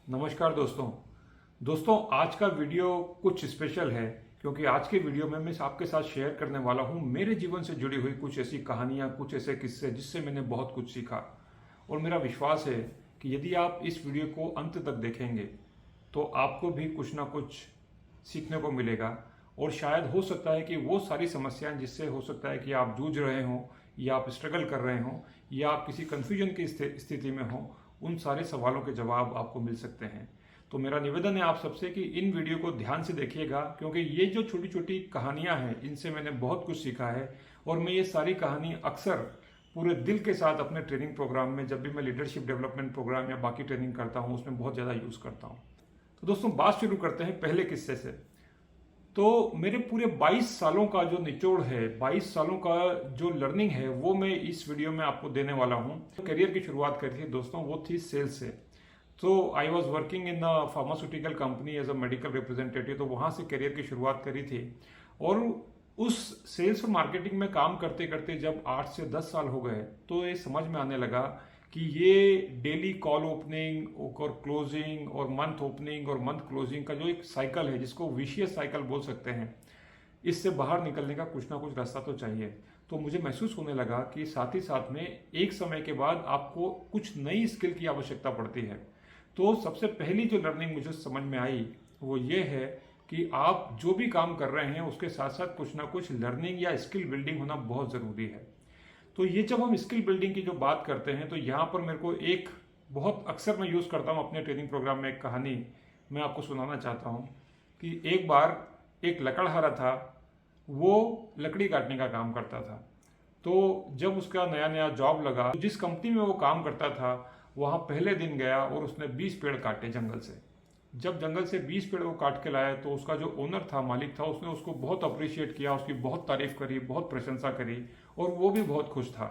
नमस्कार दोस्तों आज का वीडियो कुछ स्पेशल है क्योंकि आज के वीडियो में मैं आपके साथ शेयर करने वाला हूं मेरे जीवन से जुड़ी हुई कुछ ऐसी कहानियां, कुछ ऐसे किस्से जिससे मैंने बहुत कुछ सीखा। और मेरा विश्वास है कि यदि आप इस वीडियो को अंत तक देखेंगे तो आपको भी कुछ ना कुछ सीखने को मिलेगा। और शायद हो सकता है कि वो सारी समस्याएं जिससे हो सकता है कि आप जूझ रहे हों या आप स्ट्रगल कर रहे हों या आप किसी कन्फ्यूजन की स्थिति में हों, उन सारे सवालों के जवाब आपको मिल सकते हैं। तो मेरा निवेदन है आप सबसे कि इन वीडियो को ध्यान से देखिएगा क्योंकि ये जो छोटी छोटी कहानियां हैं इनसे मैंने बहुत कुछ सीखा है। और मैं ये सारी कहानी अक्सर पूरे दिल के साथ अपने ट्रेनिंग प्रोग्राम में, जब भी मैं लीडरशिप डेवलपमेंट प्रोग्राम या बाकी ट्रेनिंग करता हूँ, उसमें बहुत ज़्यादा यूज़ करता हूँ। तो दोस्तों बात शुरू करते हैं पहले किस्से से। तो मेरे पूरे 22 सालों का जो निचोड़ है, 22 सालों का जो लर्निंग है, वो मैं इस वीडियो में आपको देने वाला हूँ। करियर की शुरुआत करी थी दोस्तों, वो थी सेल्स से। तो I was working in a pharmaceutical company as a medical representative. तो वहाँ से करियर की शुरुआत करी थी। और उस सेल्स और मार्केटिंग में काम करते करते जब 8 से 10 साल हो गए तो ये समझ में आने लगा कि ये डेली कॉल ओपनिंग और क्लोजिंग और मंथ ओपनिंग और मंथ क्लोजिंग का जो एक साइकिल है, जिसको विशियस साइकिल बोल सकते हैं, इससे बाहर निकलने का कुछ ना कुछ रास्ता तो चाहिए। तो मुझे महसूस होने लगा कि साथ ही साथ में एक समय के बाद आपको कुछ नई स्किल की आवश्यकता पड़ती है। तो सबसे पहली जो लर्निंग मुझे समझ में आई वो ये है कि आप जो भी काम कर रहे हैं उसके साथ साथ कुछ ना कुछ लर्निंग या स्किल बिल्डिंग होना बहुत ज़रूरी है। तो ये जब हम स्किल बिल्डिंग की जो बात करते हैं तो यहाँ पर मेरे को एक बहुत अक्सर मैं यूज़ करता हूँ अपने ट्रेनिंग प्रोग्राम में, एक कहानी मैं आपको सुनाना चाहता हूँ कि एक बार एक लकड़हारा था, वो लकड़ी काटने का काम करता था। तो जब उसका नया नया जॉब लगा तो जिस कंपनी में वो काम करता था वहाँ पहले दिन गया और उसने 20 पेड़ काटे जंगल से। जब जंगल से 20 पेड़ वो काट के लाया तो उसका जो ओनर था, मालिक था, उसने उसको बहुत अप्रिशिएट किया, उसकी बहुत तारीफ करी, बहुत प्रशंसा करी और वो भी बहुत खुश था।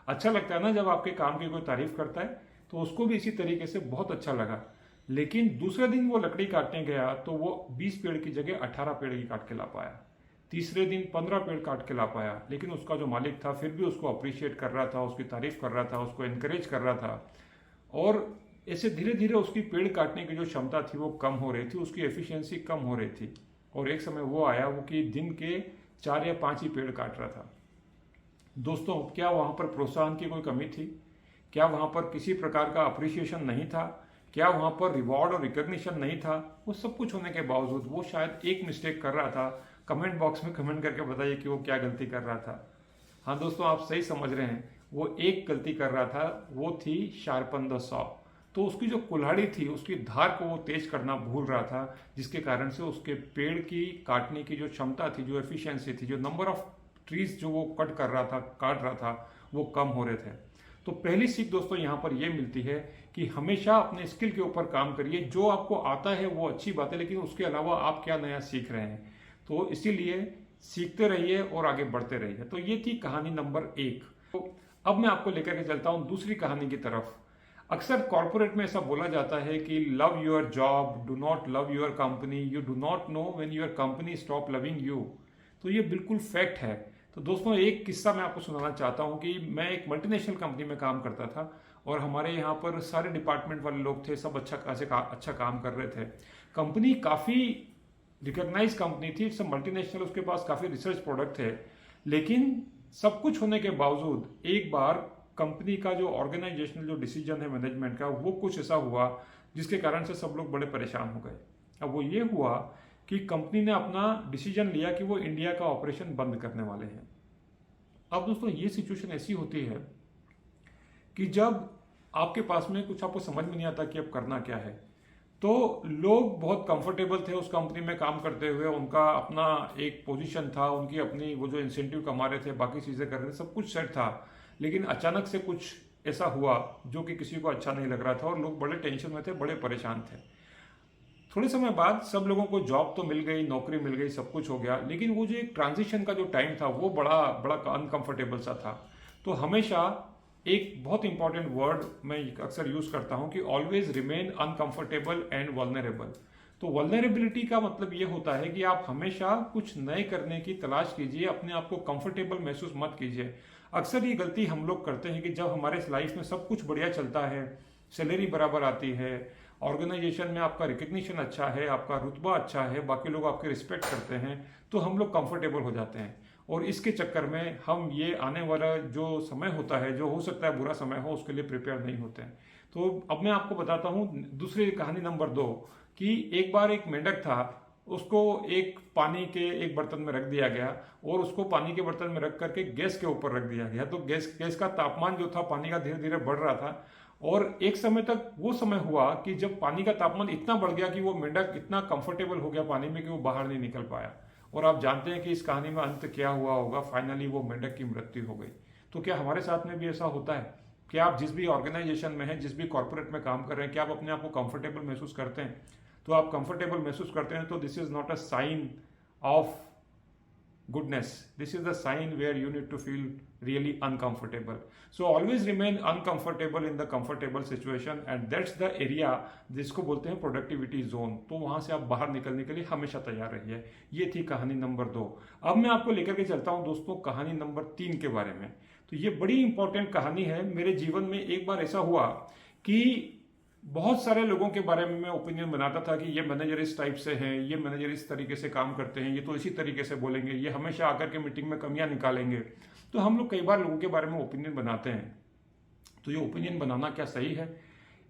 अच्छा लगता है ना जब आपके काम की कोई तारीफ करता है, तो उसको भी इसी तरीके से बहुत अच्छा लगा। लेकिन दूसरे दिन वो लकड़ी काटने गया तो वो 20 पेड़ की जगह 18 पेड़ ही काट के ला पाया। तीसरे दिन 15 पेड़ काट के ला पाया। लेकिन उसका जो मालिक था फिर भी उसको अप्रिशिएट कर रहा था, उसकी तारीफ कर रहा था, उसको एनकरेज कर रहा था। और ऐसे धीरे धीरे उसकी पेड़ काटने की जो क्षमता थी वो कम हो रही थी, उसकी एफिशिएंसी कम हो रही थी। और एक समय वो आया वो कि दिन के 4 या 5 ही पेड़ काट रहा था। दोस्तों क्या वहाँ पर प्रोत्साहन की कोई कमी थी? क्या वहाँ पर किसी प्रकार का अप्रिसिएशन नहीं था? क्या वहाँ पर रिवॉर्ड और रिकग्निशन नहीं था? वो सब कुछ होने के बावजूद वो शायद एक मिस्टेक कर रहा था। कमेंट बॉक्स में कमेंट करके बताइए कि वो क्या गलती कर रहा था। हाँ दोस्तों, आप सही समझ रहे हैं, वो एक गलती कर रहा था, वो थी शार्पन द सॉ। तो उसकी जो कुल्हाड़ी थी उसकी धार को वो तेज करना भूल रहा था, जिसके कारण से उसके पेड़ की काटने की जो क्षमता थी, जो एफिशिएंसी थी, जो नंबर ऑफ ट्रीज जो वो कट कर रहा था, काट रहा था, वो कम हो रहे थे। तो पहली सीख दोस्तों यहाँ पर ये मिलती है कि हमेशा अपने स्किल के ऊपर काम करिए। जो आपको आता है वो अच्छी बात है, लेकिन उसके अलावा आप क्या नया सीख रहे हैं, तो इसीलिए सीखते रहिए और आगे बढ़ते रहिए। तो ये थी कहानी नंबर 1। तो अब मैं आपको लेकर के चलता हूँ दूसरी कहानी की तरफ। अक्सर कॉर्पोरेट में ऐसा बोला जाता है कि love your job, do not love your company, you do not know when your company stop loving you. तो ये बिल्कुल फैक्ट है। तो दोस्तों एक किस्सा मैं आपको सुनाना चाहता हूँ कि मैं एक मल्टीनेशनल कंपनी में काम करता था और हमारे यहाँ पर सारे डिपार्टमेंट वाले लोग थे, सब अच्छा काम कर रहे थे। कंपनी काफ़ी रिकॉग्नाइज कंपनी थी, इट्स मल्टीनेशनल, उसके पास काफ़ी रिसर्च प्रोडक्ट थे। लेकिन सब कुछ होने के बावजूद एक बार कंपनी का जो ऑर्गेनाइजेशनल जो डिसीजन है मैनेजमेंट का, वो कुछ ऐसा हुआ जिसके कारण से सब लोग बड़े परेशान हो गए। अब वो ये हुआ कि कंपनी ने अपना डिसीजन लिया कि वो इंडिया का ऑपरेशन बंद करने वाले हैं। अब दोस्तों ये सिचुएशन ऐसी होती है कि जब आपके पास में कुछ आपको समझ में नहीं आता कि अब करना क्या है, तो लोग बहुत कंफर्टेबल थे उस कंपनी में काम करते हुए, उनका अपना एक पोजीशन था, उनकी अपनी वो जो इंसेंटिव कमा रहे थे, बाकी चीज़ें कर रहे थे, सब कुछ सेट था। लेकिन अचानक से कुछ ऐसा हुआ जो कि किसी को अच्छा नहीं लग रहा था और लोग बड़े टेंशन में थे, बड़े परेशान थे। थोड़े समय बाद सब लोगों को जॉब तो मिल गई, नौकरी मिल गई, सब कुछ हो गया, लेकिन वो जो एक ट्रांजिशन का जो टाइम था वो बड़ा बड़ा अनकंफर्टेबल सा था। तो हमेशा एक बहुत इंपॉर्टेंट वर्ड मैं अक्सर यूज करता हूं कि always remain uncomfortable and vulnerable. तो वल्नरेबिलिटी का मतलब ये होता है कि आप हमेशा कुछ नए करने की तलाश कीजिए, अपने आप को कंफर्टेबल महसूस मत कीजिए। अक्सर ये गलती हम लोग करते हैं कि जब हमारे लाइफ में सब कुछ बढ़िया चलता है, सैलरी बराबर आती है, ऑर्गेनाइजेशन में आपका रिकग्निशन अच्छा है, आपका रुतबा अच्छा है, बाकी लोग आपके रिस्पेक्ट करते हैं, तो हम लोग कंफर्टेबल हो जाते हैं। और इसके चक्कर में हम ये आने वाला जो समय होता है, जो हो सकता है बुरा समय हो, उसके लिए प्रिपेयर नहीं होते हैं। तो अब मैं आपको बताता हूँ दूसरी कहानी नंबर 2, कि एक बार एक मेंढक था, उसको एक पानी के एक बर्तन में रख दिया गया और उसको पानी के बर्तन में रख करके गैस के ऊपर रख दिया गया। तो गैस गैस का तापमान जो था पानी का धीरे धीरे बढ़ रहा था, और एक समय तक वो समय हुआ कि जब पानी का तापमान इतना बढ़ गया कि वो मेंढक इतना कंफर्टेबल हो गया पानी में कि वो बाहर नहीं निकल पाया। और आप जानते हैं कि इस कहानी में अंत क्या हुआ होगा, फाइनली वो मेंढक की मृत्यु हो गई। तो क्या हमारे साथ में भी ऐसा होता है? क्या आप जिस भी ऑर्गेनाइजेशन में हैं, जिस भी कॉर्पोरेट में काम कर रहे हैं, क्या आप अपने आप को कंफर्टेबल महसूस करते हैं? तो आप कंफर्टेबल महसूस करते हैं तो this is not a sign of goodness. This is the sign where you need to feel really uncomfortable. So always remain uncomfortable in the comfortable situation, and that's the area जिसको बोलते हैं productivity zone. तो वहां से आप बाहर निकलने के लिए हमेशा तैयार रहिए। ये थी कहानी नंबर 2। अब मैं आपको लेकर के चलता हूं दोस्तों कहानी नंबर 3 के बारे में। तो ये बड़ी इंपॉर्टेंट कहानी है। मेरे जीवन में एक बार ऐसा हुआ कि बहुत सारे लोगों के बारे में मैं ओपिनियन बनाता था कि ये मैनेजर इस टाइप से हैं, ये मैनेजर इस तरीके से काम करते हैं, ये तो इसी तरीके से बोलेंगे, ये हमेशा आकर के मीटिंग में कमियां निकालेंगे। तो हम लोग कई बार लोगों के बारे में ओपिनियन बनाते हैं। तो ये ओपिनियन बनाना क्या सही है?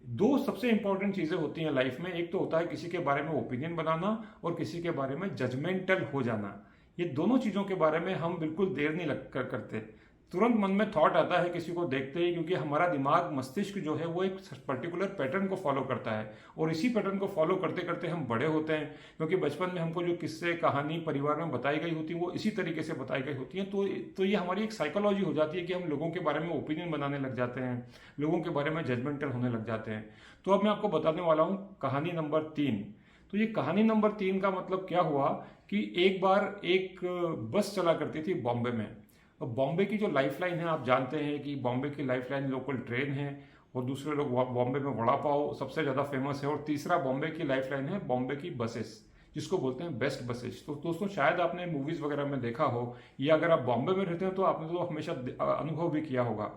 2 सबसे इंपॉर्टेंट चीजें होती हैं लाइफ में। एक तो होता है किसी के बारे में ओपिनियन बनाना, और किसी के बारे में जजमेंटल हो जाना। ये दोनों चीजों के बारे में हम बिल्कुल देर नहीं लग कर करते। तुरंत मन में थॉट आता है किसी को देखते ही, क्योंकि हमारा दिमाग, मस्तिष्क जो है वो एक पर्टिकुलर पैटर्न को फॉलो करता है, और इसी पैटर्न को फॉलो करते करते हम बड़े होते हैं। क्योंकि बचपन में हमको जो किस्से कहानी परिवार में बताई गई होती है वो इसी तरीके से बताई गई होती हैं। तो ये हमारी एक साइकोलॉजी हो जाती है कि हम लोगों के बारे में ओपिनियन बनाने लग जाते हैं, लोगों के बारे में जजमेंटल होने लग जाते हैं। तो अब मैं आपको बताने वाला हूँ कहानी नंबर 3। तो ये कहानी नंबर 3 का मतलब क्या हुआ कि एक बार एक बस चला करती थी बॉम्बे में। अब बॉम्बे की जो लाइफलाइन है, आप जानते हैं कि बॉम्बे की लाइफलाइन लोकल ट्रेन है, और दूसरे लोग बॉम्बे में वड़ा पाव सबसे ज़्यादा फेमस है, और तीसरा बॉम्बे की लाइफलाइन है बॉम्बे की बसेस, जिसको बोलते हैं बेस्ट बसेस। तो दोस्तों शायद आपने मूवीज़ वगैरह में देखा हो, या अगर आप बॉम्बे में रहते हैं तो आपने तो हमेशा अनुभव भी किया होगा।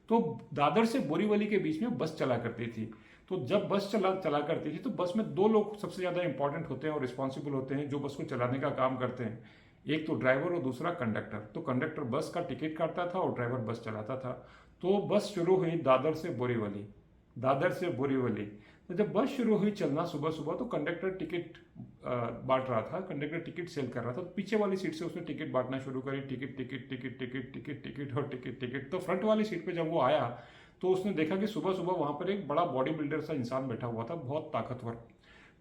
तो दादर से बोरीवली के बीच में बस चला करती थी। तो जब बस चला करती थी तो बस में 2 लोग सबसे ज़्यादा इंपॉर्टेंट होते हैं और रिस्पॉन्सिबल होते हैं, जो बस को चलाने का काम करते हैं। एक तो ड्राइवर और दूसरा कंडक्टर। तो कंडक्टर बस का टिकट काटता था और ड्राइवर बस चलाता था। तो बस शुरू हुई दादर से बोरीवली, दादर से बोरीवली। तो जब बस शुरू हुई चलना सुबह सुबह, तो कंडक्टर टिकट बांट रहा था, कंडक्टर टिकट सेल कर रहा था। तो पीछे वाली सीट से उसने टिकट बांटना शुरू करी, ticket ticket ticket ticket ticket ticket और टिकट टिकट। तो फ्रंट वाली सीट पे जब वो आया तो उसने देखा कि सुबह सुबह वहां पर एक बड़ा बॉडी बिल्डर सा इंसान बैठा हुआ था, बहुत ताकतवर,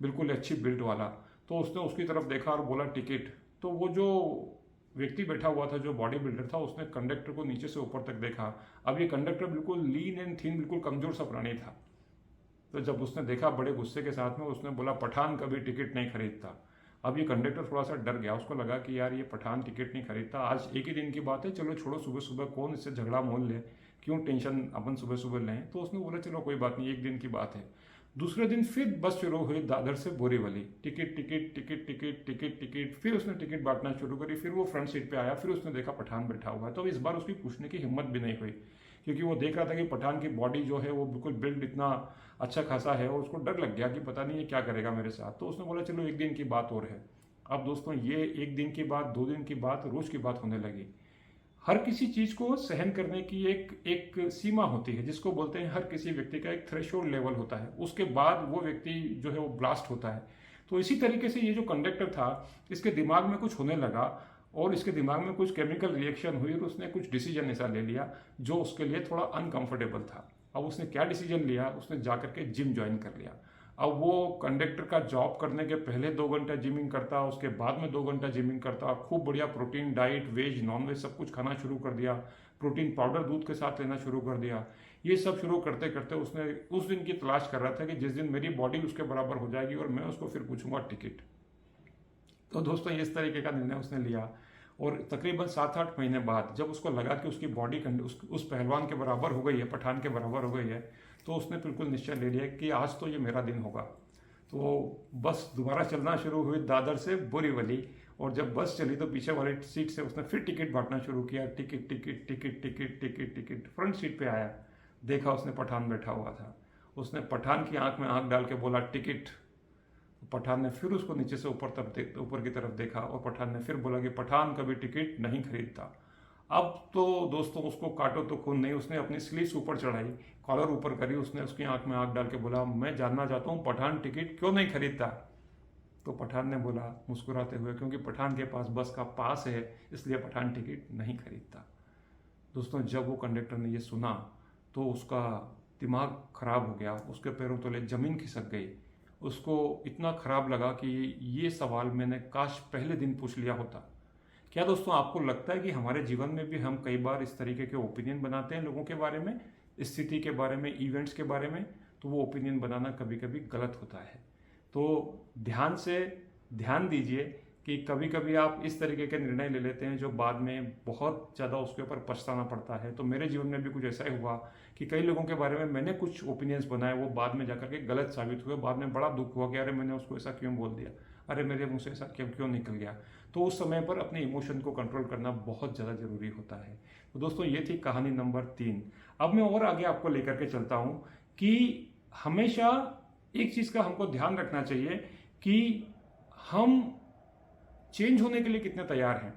बिल्कुल अच्छी बिल्ड वाला। तो उसने उसकी तरफ देखा और बोला टिकट। तो वो जो व्यक्ति बैठा हुआ था, जो बॉडी बिल्डर था, उसने कंडक्टर को नीचे से ऊपर तक देखा। अब ये कंडक्टर बिल्कुल लीन एंड थीन, बिल्कुल कमजोर सा प्राणी था। तो जब उसने देखा बड़े गुस्से के साथ में, उसने बोला पठान कभी टिकट नहीं खरीदता। अब ये कंडक्टर थोड़ा सा डर गया, उसको लगा कि यार ये पठान टिकट नहीं खरीदता, आज एक ही दिन की बात है, चलो छोड़ो, सुबह सुबह कौन इससे झगड़ा मोल ले, क्यों टेंशन अपन सुबह सुबह लें। तो उसने बोला चलो कोई बात नहीं, एक दिन की बात है। दूसरे दिन फिर बस शुरू हुई दादर से Borivali, ticket ticket ticket ticket ticket ticket. फिर उसने टिकट बांटना शुरू करी, फिर वो फ्रंट सीट पे आया, फिर उसने देखा पठान बैठा हुआ है। तो इस बार उसकी पूछने की हिम्मत भी नहीं हुई, क्योंकि वो देख रहा था कि पठान की बॉडी जो है वो बिल्कुल बिल्ड इतना अच्छा खासा है, और उसको डर लग गया कि पता नहीं ये क्या करेगा मेरे साथ। तो उसने बोला चलो एक दिन की बात और है। अब दोस्तों ये एक दिन की बात, 2 दिन की बात, रोज की बात होने लगी। हर किसी चीज को सहन करने की एक सीमा होती है, जिसको बोलते हैं हर किसी व्यक्ति का एक थ्रेशोल्ड लेवल होता है, उसके बाद वो व्यक्ति जो है वो ब्लास्ट होता है। तो इसी तरीके से ये जो कंडक्टर था, इसके दिमाग में कुछ होने लगा, और इसके दिमाग में कुछ केमिकल रिएक्शन हुई, और उसने कुछ डिसीजन ऐसा ले लिया जो उसके लिए थोड़ा अनकंफर्टेबल था। अब उसने क्या डिसीजन लिया, उसने जाकर के जिम ज्वाइन कर लिया। अब वो कंडक्टर का जॉब करने के पहले 2 घंटा जिमिंग करता, उसके बाद में 2 घंटा जिमिंग करता, खूब बढ़िया protein diet, veg non veg सब कुछ खाना शुरू कर दिया, प्रोटीन पाउडर दूध के साथ लेना शुरू कर दिया। ये सब शुरू करते करते उसने उस दिन की तलाश कर रहा था कि जिस दिन मेरी बॉडी उसके बराबर हो जाएगी और मैं उसको फिर पूछूंगा टिकट। तो दोस्तों इस तरीके का निर्णय उसने लिया, और तकरीबन 7-8 महीने बाद जब उसको लगा कि उसकी बॉडी उस पहलवान के बराबर हो गई है, पठान के बराबर हो गई है, तो उसने बिल्कुल निश्चय ले लिया कि आज तो ये मेरा दिन होगा। तो बस दोबारा चलना शुरू हुई दादर से बोरीवली, और जब बस चली तो पीछे वाली सीट से उसने फिर टिकट बांटना शुरू किया, ticket ticket ticket ticket ticket ticket. Front seat पे आया, देखा उसने पठान बैठा हुआ था, उसने पठान की आंख में आंख डाल के बोला टिकट। पठान ने फिर उसको नीचे से ऊपर की तरफ देखा और पठान ने फिर बोला कि पठान कभी टिकट नहीं खरीदता। अब तो दोस्तों उसको काटो तो खून नहीं, उसने अपनी स्लीव्स ऊपर चढ़ाई, कॉलर ऊपर करी, उसने उसकी आंख में आंख डाल के बोला मैं जानना चाहता हूँ पठान टिकट क्यों नहीं खरीदता। तो पठान ने बोला मुस्कुराते हुए क्योंकि पठान के पास बस का पास है इसलिए पठान टिकट नहीं खरीदता। दोस्तों जब वो कंडक्टर ने ये सुना तो उसका दिमाग खराब हो गया, उसके पैरों तले जमीन खिसक गई। उसको इतना खराब लगा कि ये सवाल मैंने काश पहले दिन पूछ लिया होता। क्या दोस्तों आपको लगता है कि हमारे जीवन में भी हम कई बार इस तरीके के ओपिनियन बनाते हैं लोगों के बारे में, स्थिति के बारे में, इवेंट्स के बारे में, तो वो ओपिनियन बनाना कभी कभी गलत होता है। तो ध्यान दीजिए कि कभी कभी आप इस तरीके के निर्णय ले लेते हैं जो बाद में बहुत ज़्यादा उसके ऊपर पछताना पड़ता है। तो मेरे जीवन में भी कुछ ऐसा ही हुआ कि कई लोगों के बारे में मैंने कुछ ओपिनियंस बनाए, वो बाद में जाकर के गलत साबित हुए। बाद में बड़ा दुख हुआ कि अरे मैंने उसको ऐसा क्यों बोल दिया, अरे मेरे मुंह से ऐसा क्यों निकल गया। तो उस समय पर अपने इमोशन को कंट्रोल करना बहुत ज़्यादा जरूरी होता है। तो दोस्तों ये थी कहानी नंबर 3। अब मैं और आगे आपको लेकर के चलता हूँ कि हमेशा एक चीज़ का हमको ध्यान रखना चाहिए कि हम चेंज होने के लिए कितने तैयार हैं।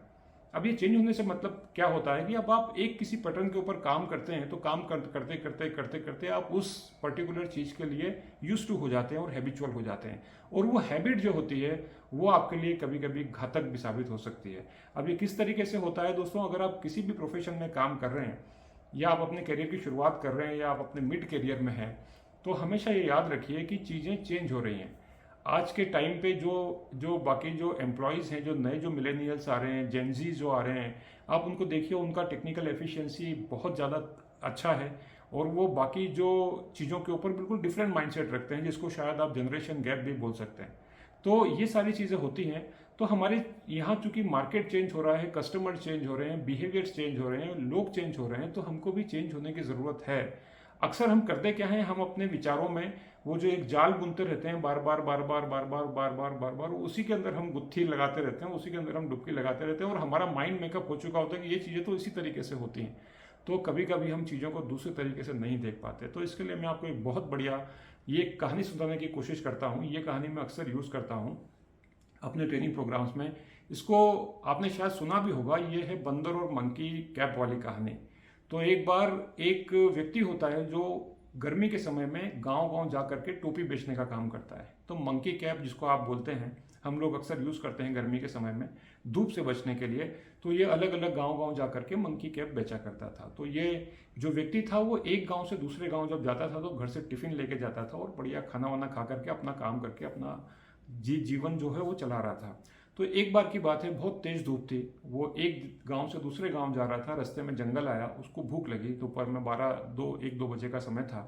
अब ये चेंज होने से मतलब क्या होता है कि अब आप एक किसी पैटर्न के ऊपर काम करते हैं तो काम करते करते करते करते आप उस पर्टिकुलर चीज़ के लिए यूज टू हो जाते हैं और हैबिचुअल हो जाते हैं। और वो हैबिट जो होती है वो आपके लिए कभी कभी घातक भी साबित हो सकती है। अब ये किस तरीके से होता है दोस्तों, अगर आप किसी भी प्रोफेशन में काम कर रहे हैं या आप अपने करियर की शुरुआत कर रहे हैं या आप अपने मिड करियर में हैं, तो हमेशा ये याद रखिए कि चीज़ें चेंज हो रही हैं। आज के टाइम पे जो बाकी जो एम्प्लॉयज़ हैं, जो नए जो मिलेनियल्स आ रहे हैं, जेनजीज जो आ रहे हैं, आप उनको देखिए, उनका टेक्निकल एफिशिएंसी बहुत ज़्यादा अच्छा है और वो बाकी जो चीज़ों के ऊपर बिल्कुल डिफरेंट माइंडसेट रखते हैं, जिसको शायद आप जनरेशन गैप भी बोल सकते हैं। तो ये सारी चीज़ें होती हैं। तो हमारे यहाँ चूंकि मार्केट चेंज हो रहा है, कस्टमर चेंज हो रहे हैं, बिहेवियर्स चेंज हो रहे हैं, लोग चेंज हो रहे हैं, तो हमको भी चेंज होने की ज़रूरत है। अक्सर हम करते क्या हैं, हम अपने विचारों में वो जो एक जाल बुनते रहते हैं, बार बार बार बार बार बार बार बार बार बार उसी के अंदर हम गुत्थी लगाते रहते हैं, उसी के अंदर हम डुबकी लगाते रहते हैं और हमारा माइंड मेकअप हो चुका होता है कि ये चीज़ें तो इसी तरीके से होती हैं। तो कभी कभी हम चीज़ों को दूसरे तरीके से नहीं देख पाते। तो इसके लिए मैं आपको एक बहुत बढ़िया ये कहानी सुनाने की कोशिश करता हूँ। ये कहानी मैं अक्सर यूज़ करता हूँ अपने ट्रेनिंग प्रोग्राम्स में। इसको आपने शायद सुना भी होगा, ये है बंदर और मंकी कैप वाली कहानी। तो एक बार एक व्यक्ति होता है जो गर्मी के समय में गांव गांव जा करके टोपी बेचने का काम करता है। तो मंकी कैप जिसको आप बोलते हैं, हम लोग अक्सर यूज़ करते हैं गर्मी के समय में धूप से बचने के लिए। तो ये अलग अलग गांव गांव जा करके मंकी कैप बेचा करता था। तो ये जो व्यक्ति था वो एक गांव से दूसरे गांव जब जाता था तो घर से टिफिन लेके जाता था और बढ़िया खाना वाना खा करके अपना काम करके अपना जीवन जो है वो चला रहा था। तो एक बार की बात है, बहुत तेज धूप थी, वो एक गांव से दूसरे गांव जा रहा था, रास्ते में जंगल आया, उसको भूख लगी। दोपहर में 1-2 बजे का समय था।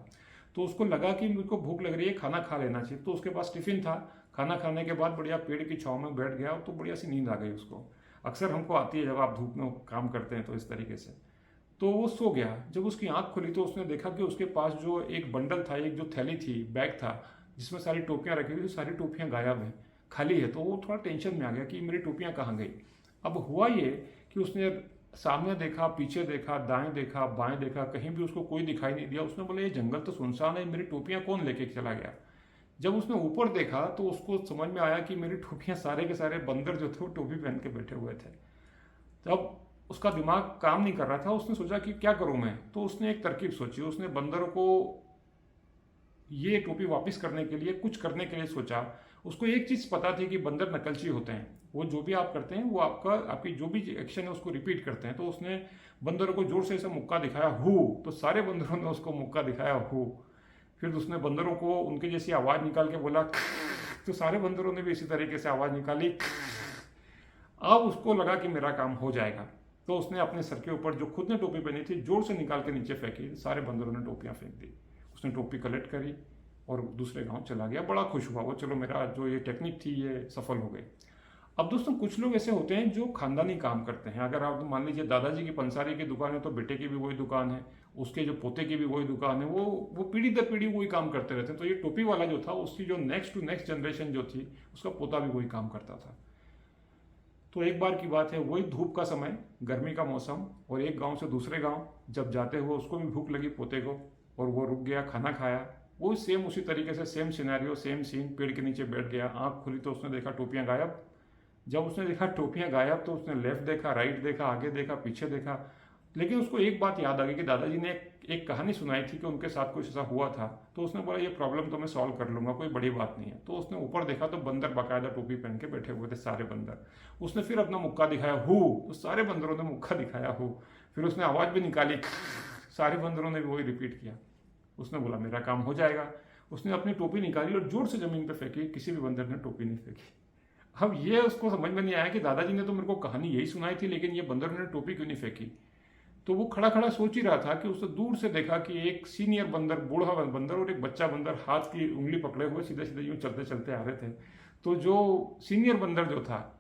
तो उसको लगा कि मेरे को भूख लग रही है, खाना खा लेना चाहिए। तो उसके पास टिफिन था, खाना खाने के बाद बढ़िया पेड़ की छांव में बैठ गया तो बढ़िया सी नींद आ गई उसको। अक्सर हमको आती है जब आप धूप में काम करते हैं तो इस तरीके से। तो वो सो गया। जब उसकी आंख खुली तो उसने देखा कि उसके पास जो एक बंडल था, एक जो थैली थी, बैग था जिसमें सारी टोपियां रखी हुई, सारी टोपियां गायब हैं, खाली है। तो वो थोड़ा टेंशन में आ गया कि मेरी टोपियां कहाँ गई। अब हुआ ये कि उसने सामने देखा, पीछे देखा, दाएं देखा, बाएं देखा, कहीं भी उसको कोई दिखाई नहीं दिया। उसने बोला ये जंगल तो सुनसान है, मेरी टोपियां कौन लेके चला गया। जब उसने ऊपर देखा तो उसको समझ में आया कि मेरी टोपियां, सारे के सारे बंदर जो थे वो टोपी पहन के बैठे हुए थे। तब उसका दिमाग काम नहीं कर रहा था। उसने सोचा कि क्या करूं मैं। तो उसने एक तरकीब सोची। उसने बंदरों को ये टोपी वापस करने के लिए कुछ करने के लिए सोचा। उसको एक चीज़ पता थी कि बंदर नकलची होते हैं, वो जो भी आप करते हैं वो आपकी जो भी एक्शन है उसको रिपीट करते हैं। तो उसने बंदरों को जोर से ऐसा मुक्का दिखाया, हु। तो सारे बंदरों ने उसको मुक्का दिखाया, हु। फिर उसने बंदरों को उनके जैसी आवाज़ निकाल के बोला, तो सारे बंदरों ने भी इसी तरीके से आवाज़ निकाली। अब उसको लगा कि मेरा काम हो जाएगा। तो उसने अपने सर के ऊपर जो खुद ने टोपी पहनी थी जोर से निकाल के नीचे फेंकी। सारे बंदरों ने टोपियाँ फेंक दी। उसने टोपी कलेक्ट करी और दूसरे गांव चला गया। बड़ा खुश हुआ वो, चलो मेरा जो ये टेक्निक थी ये सफल हो गई। अब दोस्तों कुछ लोग ऐसे होते हैं जो खानदानी काम करते हैं। अगर आप मान लीजिए दादाजी की पंसारी की दुकान है तो बेटे की भी वही दुकान है, उसके जो पोते की भी वही दुकान है, वो पीढ़ी दर पीढ़ी वही काम करते रहते हैं। तो ये टोपी वाला जो था उसकी जो नेक्स्ट टू नेक्स्ट जनरेशन जो थी उसका पोता भी वही काम करता था। तो एक बार की बात है, वही धूप का समय, गर्मी का मौसम, और एक गाँव से दूसरे गाँव जब जाते हुए उसको भी भूख लगी पोते को, और वो रुक गया, खाना खाया। वो सेम उसी तरीके से सेम सिनेरियो सेम सीन, पेड़ के नीचे बैठ गया, आंख खुली तो उसने देखा टोपियां गायब। जब उसने देखा टोपियां गायब तो उसने लेफ्ट देखा, राइट देखा, आगे देखा, पीछे देखा, लेकिन उसको एक बात याद आ गई कि दादाजी ने एक कहानी सुनाई थी कि उनके साथ कुछ ऐसा हुआ था। तो उसने बोला ये प्रॉब्लम तो मैं सॉल्व कर लूंगा, कोई बड़ी बात नहीं है। तो उसने ऊपर देखा तो बंदर बाकायदा टोपी पहन के बैठे हुए थे सारे बंदर। उसने फिर अपना मुक्का दिखाया हु, तो सारे बंदरों ने मुक्का दिखाया हु। फिर उसने आवाज भी निकाली सारे बंदरों ने भी वही रिपीट किया। उसने बोला मेरा काम हो जाएगा। उसने अपनी टोपी निकाली और जोर से जमीन पर फेंकी, किसी भी बंदर ने टोपी नहीं फेंकी। अब ये उसको समझ में नहीं आया कि दादाजी ने तो मेरे को कहानी यही सुनाई थी, लेकिन ये बंदरों ने टोपी क्यों नहीं फेंकी। तो वो खड़ा खड़ा सोच ही रहा था कि उसने दूर से देखा कि एक सीनियर बंदर, बूढ़ा बंदर और एक बच्चा बंदर हाथ की उंगली पकड़े हुए सीधे सीधे यूं चलते चलते आ रहे थे। तो जो सीनियर बंदर जो था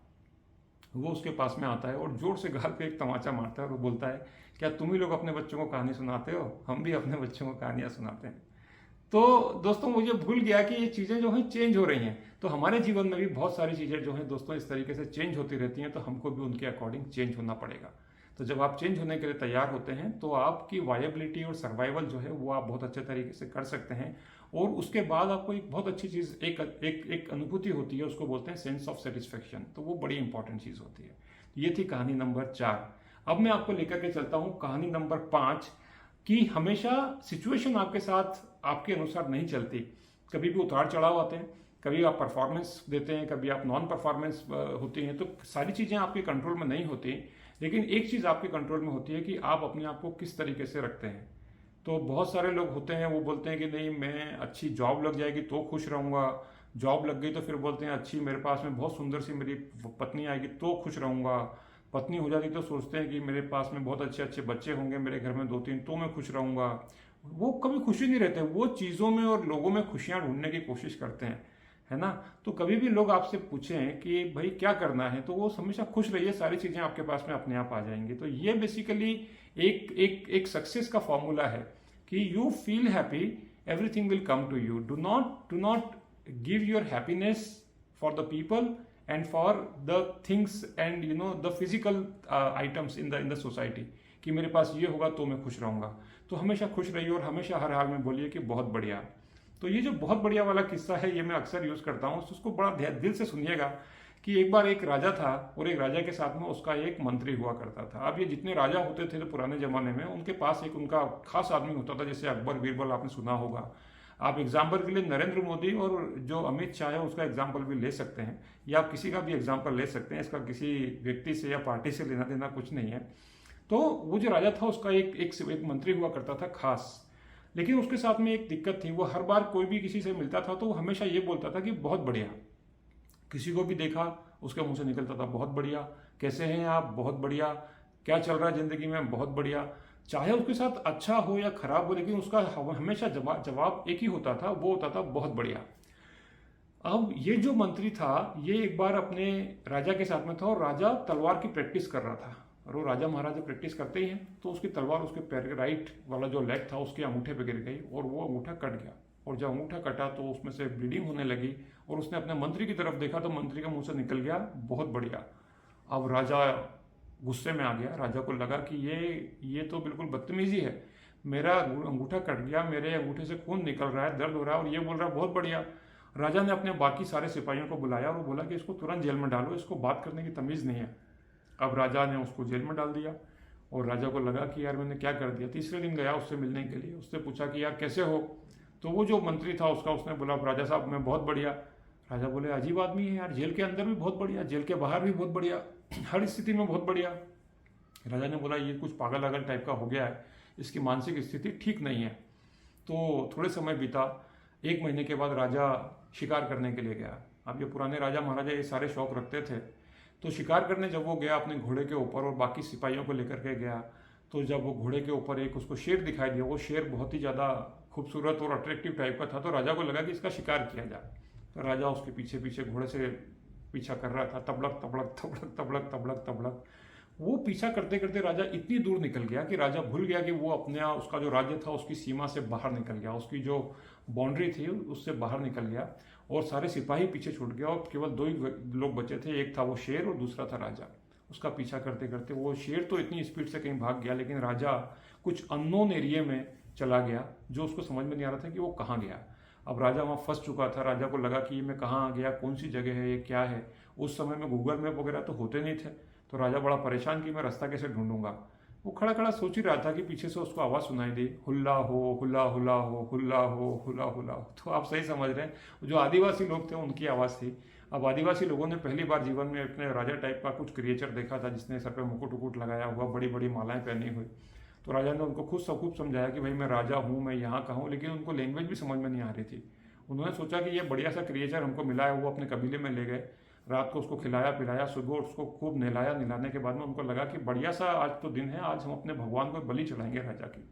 वो उसके पास में आता है और जोर से गाल पे एक तमाचा मारता है और वो बोलता है क्या तुम ही लोग अपने बच्चों को कहानी सुनाते हो? हम भी अपने बच्चों को कहानियां सुनाते हैं। तो दोस्तों मुझे भूल गया कि ये चीज़ें जो हैं चेंज हो रही हैं। तो हमारे जीवन में भी बहुत सारी चीज़ें जो हैं दोस्तों इस तरीके से चेंज होती रहती हैं, तो हमको भी उनके अकॉर्डिंग चेंज होना पड़ेगा। तो जब आप चेंज होने के लिए तैयार होते हैं तो आपकी वायबिलिटी और सर्वाइवल जो है वो आप बहुत अच्छे तरीके से कर सकते हैं। और उसके बाद आपको एक बहुत अच्छी चीज़, एक अनुभूति होती है, उसको बोलते हैं सेंस ऑफ सेटिस्फेक्शन। तो वो बड़ी इंपॉर्टेंट चीज़ होती है। ये थी कहानी नंबर 4। अब मैं आपको लेकर के चलता हूँ कहानी नंबर 5 कि हमेशा सिचुएशन आपके साथ आपके अनुसार नहीं चलती। कभी भी उतार चढ़ाव आते हैं, कभी आप परफॉर्मेंस देते हैं, कभी आप नॉन परफॉर्मेंस होती हैं। तो सारी चीज़ें आपके कंट्रोल में नहीं होती, लेकिन एक चीज़ आपके कंट्रोल में होती है कि आप अपने आप को किस तरीके से रखते हैं। तो बहुत सारे लोग होते हैं वो बोलते हैं कि नहीं मैं अच्छी जॉब लग जाएगी तो खुश रहूँगा, जॉब लग गई तो फिर बोलते हैं अच्छी मेरे पास में बहुत सुंदर सी मेरी पत्नी आएगी तो खुश रहूँगा, पत्नी हो जाती तो सोचते हैं कि मेरे पास में बहुत अच्छे अच्छे बच्चे होंगे, मेरे घर में 2-3 तो मैं खुश रहूँगा। वो कभी खुशी नहीं रहते, वो चीज़ों में और लोगों में खुशियाँ ढूंढने की कोशिश करते हैं, है ना। तो कभी भी लोग आपसे पूछें कि भाई क्या करना है, तो वो हमेशा खुश रहिए, सारी चीज़ें आपके पास में अपने आप आ जाएंगी। तो ये बेसिकली एक सक्सेस का फॉर्मूला है कि you feel happy, everything will come to you. Do not give your happiness for the people and for the things and the physical items in the society कि मेरे पास ये होगा तो मैं खुश रहूंगा। तो हमेशा खुश रहिए और हमेशा हर हाल में बोलिए कि बहुत बढ़िया। तो ये जो बहुत बढ़िया वाला किस्सा है ये मैं अक्सर यूज करता हूँ, उसको बड़ा दिल से सुनिएगा कि एक बार एक राजा था और एक राजा के साथ में उसका एक मंत्री हुआ करता था। अब ये जितने राजा होते थे तो पुराने जमाने में उनके पास एक उनका खास आदमी होता था, जैसे अकबर बीरबल आपने सुना होगा। आप एग्जाम्पल के लिए नरेंद्र मोदी और जो अमित शाह है उसका एग्जाम्पल भी ले सकते हैं, या आप किसी का भी एग्जाम्पल ले सकते हैं। इसका किसी व्यक्ति से या पार्टी से लेना देना कुछ नहीं है। तो वो जो राजा था उसका एक मंत्री हुआ करता था खास, लेकिन उसके साथ में एक दिक्कत थी। वो हर बार कोई भी किसी से मिलता था तो वो हमेशा ये बोलता था कि बहुत बढ़िया। किसी को भी देखा उसके मुंह से निकलता था बहुत बढ़िया, कैसे हैं आप, बहुत बढ़िया, क्या चल रहा है जिंदगी में, बहुत बढ़िया। चाहे उसके साथ अच्छा हो या खराब हो, लेकिन उसका हमेशा जवाब एक ही होता था, वो होता था बहुत बढ़िया। अब ये जो मंत्री था ये एक बार अपने राजा के साथ में था और राजा तलवार की प्रैक्टिस कर रहा था। और वो राजा महाराजा प्रैक्टिस करते ही हैं तो उसकी तलवार उसके पैर के राइट वाला जो लेग था उसके अंगूठे पे गिर गई और वो अंगूठा कट गया। और जब अंगूठा कटा तो उसमें से ब्लीडिंग होने लगी और उसने अपने मंत्री की तरफ देखा तो मंत्री के मुंह से निकल गया बहुत बढ़िया। अब राजा गुस्से में आ गया। राजा को लगा कि ये तो बिल्कुल बदतमीजी है, मेरा अंगूठा कट गया, मेरे अंगूठे से खून निकल रहा है, दर्द हो रहा है और ये बोल रहा है बहुत बढ़िया। राजा ने अपने बाकी सारे सिपाहियों को बुलाया और वो बोला कि इसको तुरंत जेल में डालो, इसको बात करने की तमीज़ नहीं है। अब राजा ने उसको जेल में डाल दिया और राजा को लगा कि यार मैंने क्या कर दिया। तीसरे दिन गया उससे मिलने के लिए, उससे पूछा कि यार कैसे हो। तो वो जो मंत्री था उसने बोला राजा साहब मैं बहुत बढ़िया। राजा बोले अजीब आदमी है यार, जेल के अंदर भी बहुत बढ़िया, जेल के बाहर भी बहुत बढ़िया, हर स्थिति में बहुत बढ़िया। राजा ने बोला ये कुछ पागल अगल टाइप का हो गया है, इसकी मानसिक स्थिति ठीक नहीं है। तो थोड़े समय बीता, 1 महीने के बाद राजा शिकार करने के लिए गया। अब ये पुराने राजा महाराजा ये सारे शौक रखते थे। तो शिकार करने जब वो गया अपने घोड़े के ऊपर और बाकी सिपाहियों को लेकर के गया, तो जब वो घोड़े के ऊपर एक उसको शेर दिखाई दिया, वो शेर बहुत ही ज़्यादा खूबसूरत और अट्रैक्टिव टाइप का था। तो राजा को लगा कि इसका शिकार किया जाए। तो राजा उसके पीछे पीछे घोड़े से पीछा कर रहा था, तबड़क तबड़क तबड़क तबड़क तबड़क तबड़क। वो पीछा करते करते राजा इतनी दूर निकल गया कि राजा भूल गया कि वो अपने उसका जो राज्य था उसकी सीमा से बाहर निकल गया, उसकी जो बाउंड्री थी उससे बाहर निकल गया और सारे सिपाही पीछे छूट गया और केवल 2 ही लोग बचे थे, एक था वो शेर और दूसरा था राजा। उसका पीछा करते करते वो शेर तो इतनी स्पीड से कहीं भाग गया, लेकिन राजा कुछ अननोन एरिया में चला गया, जो उसको समझ में नहीं आ रहा था कि वो कहाँ गया। अब राजा वहाँ फंस चुका था, राजा को लगा कि ये मैं कहाँ आ गया, कौन सी जगह है, ये क्या है। उस समय में गूगल मैप वगैरह तो होते नहीं थे, तो राजा बड़ा परेशान कि मैं रास्ता कैसे ढूंढूंगा। वो खड़ा खड़ा सोच ही रहा था कि पीछे से उसको आवाज़ सुनाई दी, हुल्ला हो हुल्ला हुल्ला हो हुल्ला हो हुल्ला हुल्ला हो। तो आप सही समझ रहे हैं, जो आदिवासी लोग थे उनकी आवाज़ थी। अब आदिवासी लोगों ने पहली बार जीवन में अपने राजा टाइप का कुछ क्रिएचर देखा था, जिसने सर पे मुकुट उकुट लगाया हुआ, बड़ी बड़ी मालाएं पहनी हुई। तो राजा ने उनको खुद सब कुछ समझाया कि भाई मैं राजा हूँ, मैं यहाँ का हूँ, लेकिन उनको लैंग्वेज भी समझ में नहीं आ रही थी। उन्होंने सोचा कि ये बढ़िया सा क्रिएचर हमको मिला है, वो अपने कबीले में ले गए, रात को उसको खिलाया पिलाया, सुबह उसको खूब नहलाया। नहलाने के बाद में उनको लगा कि बढ़िया सा आज तो दिन है, आज हम अपने भगवान को बलि चढ़ाएंगे राजा की।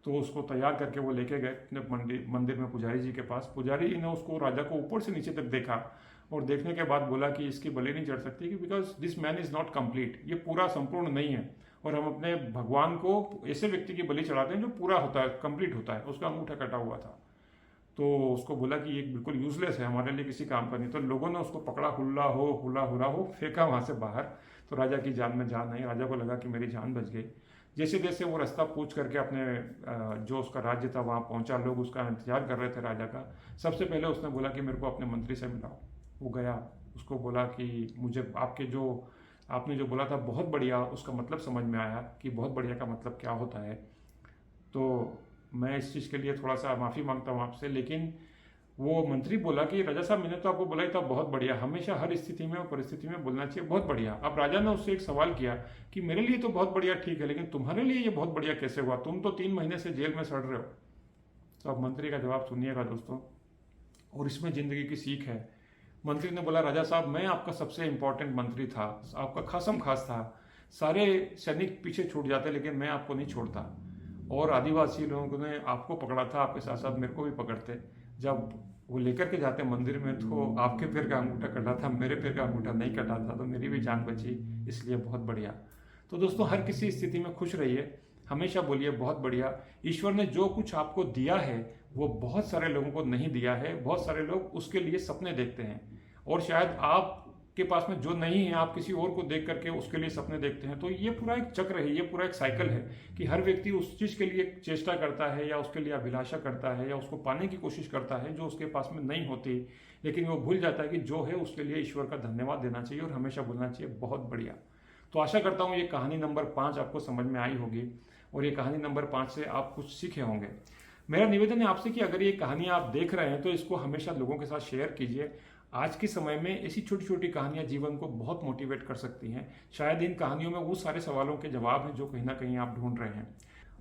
तो उसको तैयार करके वो लेके गए अपने मंदिर में पुजारी जी के पास। पुजारी जी ने उसको राजा को ऊपर से नीचे तक देखा और देखने के बाद बोला कि इसकी बलि नहीं चढ़ सकती, कि because this man is not complete, ये पूरा संपूर्ण नहीं है। और हम अपने भगवान को ऐसे व्यक्ति की बलि चढ़ाते हैं जो पूरा होता है, कंप्लीट होता है। उसका अंगूठा कटा हुआ था, तो उसको बोला कि ये बिल्कुल यूजलेस है, हमारे लिए किसी काम का नहीं। तो लोगों ने उसको पकड़ा, हुल्ला हो हुला हुरा हो, फेंका वहां से बाहर। तो राजा की जान में जान नहीं, राजा को लगा कि मेरी जान बच गई। जैसे जैसे वो रास्ता पूछ करके अपने जो उसका राज्य था वहाँ पहुंचा, लोग उसका इंतजार कर रहे थे राजा का। सबसे पहले उसने बोला कि मेरे को अपने मंत्री से मिलाओ। वो गया, उसको बोला कि मुझे आपने जो बोला था बहुत बढ़िया, उसका मतलब समझ में आया कि बहुत बढ़िया का मतलब क्या होता है। तो मैं इस चीज़ के लिए थोड़ा सा माफ़ी मांगता हूँ आपसे। लेकिन वो मंत्री बोला कि राजा साहब, मैंने तो आपको बोला ही था बहुत बढ़िया, हमेशा हर स्थिति में और परिस्थिति में बोलना चाहिए बहुत बढ़िया। अब राजा ने उससे एक सवाल किया कि मेरे लिए तो बहुत बढ़िया ठीक है, लेकिन तुम्हारे लिए ये बहुत बढ़िया कैसे हुआ, तुम तो 3 महीने से जेल में सड़ रहे हो। तो अब मंत्री का जवाब सुनिएगा दोस्तों, और इसमें जिंदगी की सीख है। मंत्री ने बोला, राजा साहब मैं आपका सबसे इंपॉर्टेंट मंत्री था, आपका खासम खास था, सारे सैनिक पीछे छूट जाते लेकिन मैं आपको नहीं छोड़ता। और आदिवासी लोगों ने आपको पकड़ा था, आपके साथ साथ मेरे को भी पकड़ते। जब वो लेकर के जाते मंदिर में तो आपके पैर का अंगूठा कटा था, मेरे पैर का अंगूठा नहीं कटा था, तो मेरी भी जान बची, इसलिए बहुत बढ़िया। तो दोस्तों, हर किसी स्थिति में खुश रहिए, हमेशा बोलिए बहुत बढ़िया। ईश्वर ने जो कुछ आपको दिया है वो बहुत सारे लोगों को नहीं दिया है। बहुत सारे लोग उसके लिए सपने देखते हैं, और शायद आपके पास में जो नहीं है आप किसी और को देख करके उसके लिए सपने देखते हैं। तो ये पूरा एक चक्र है, ये पूरा एक साइकिल है कि हर व्यक्ति उस चीज़ के लिए चेष्टा करता है, या उसके लिए अभिलाषा करता है, या उसको पाने की कोशिश करता है जो उसके पास में नहीं होती। लेकिन वो भूल जाता है कि जो है उसके लिए ईश्वर का धन्यवाद देना चाहिए और हमेशा बोलना चाहिए बहुत बढ़िया। तो आशा करता हूँ ये कहानी नंबर 5 आपको समझ में आई होगी, और ये कहानी नंबर 5 से आप कुछ सीखे होंगे। मेरा निवेदन है आपसे कि अगर ये कहानी आप देख रहे हैं तो इसको हमेशा लोगों के साथ शेयर कीजिए। आज के समय में ऐसी छोटी छोटी कहानियां जीवन को बहुत मोटिवेट कर सकती हैं। शायद इन कहानियों में वो सारे सवालों के जवाब हैं जो कहीं ना कहीं आप ढूंढ रहे हैं।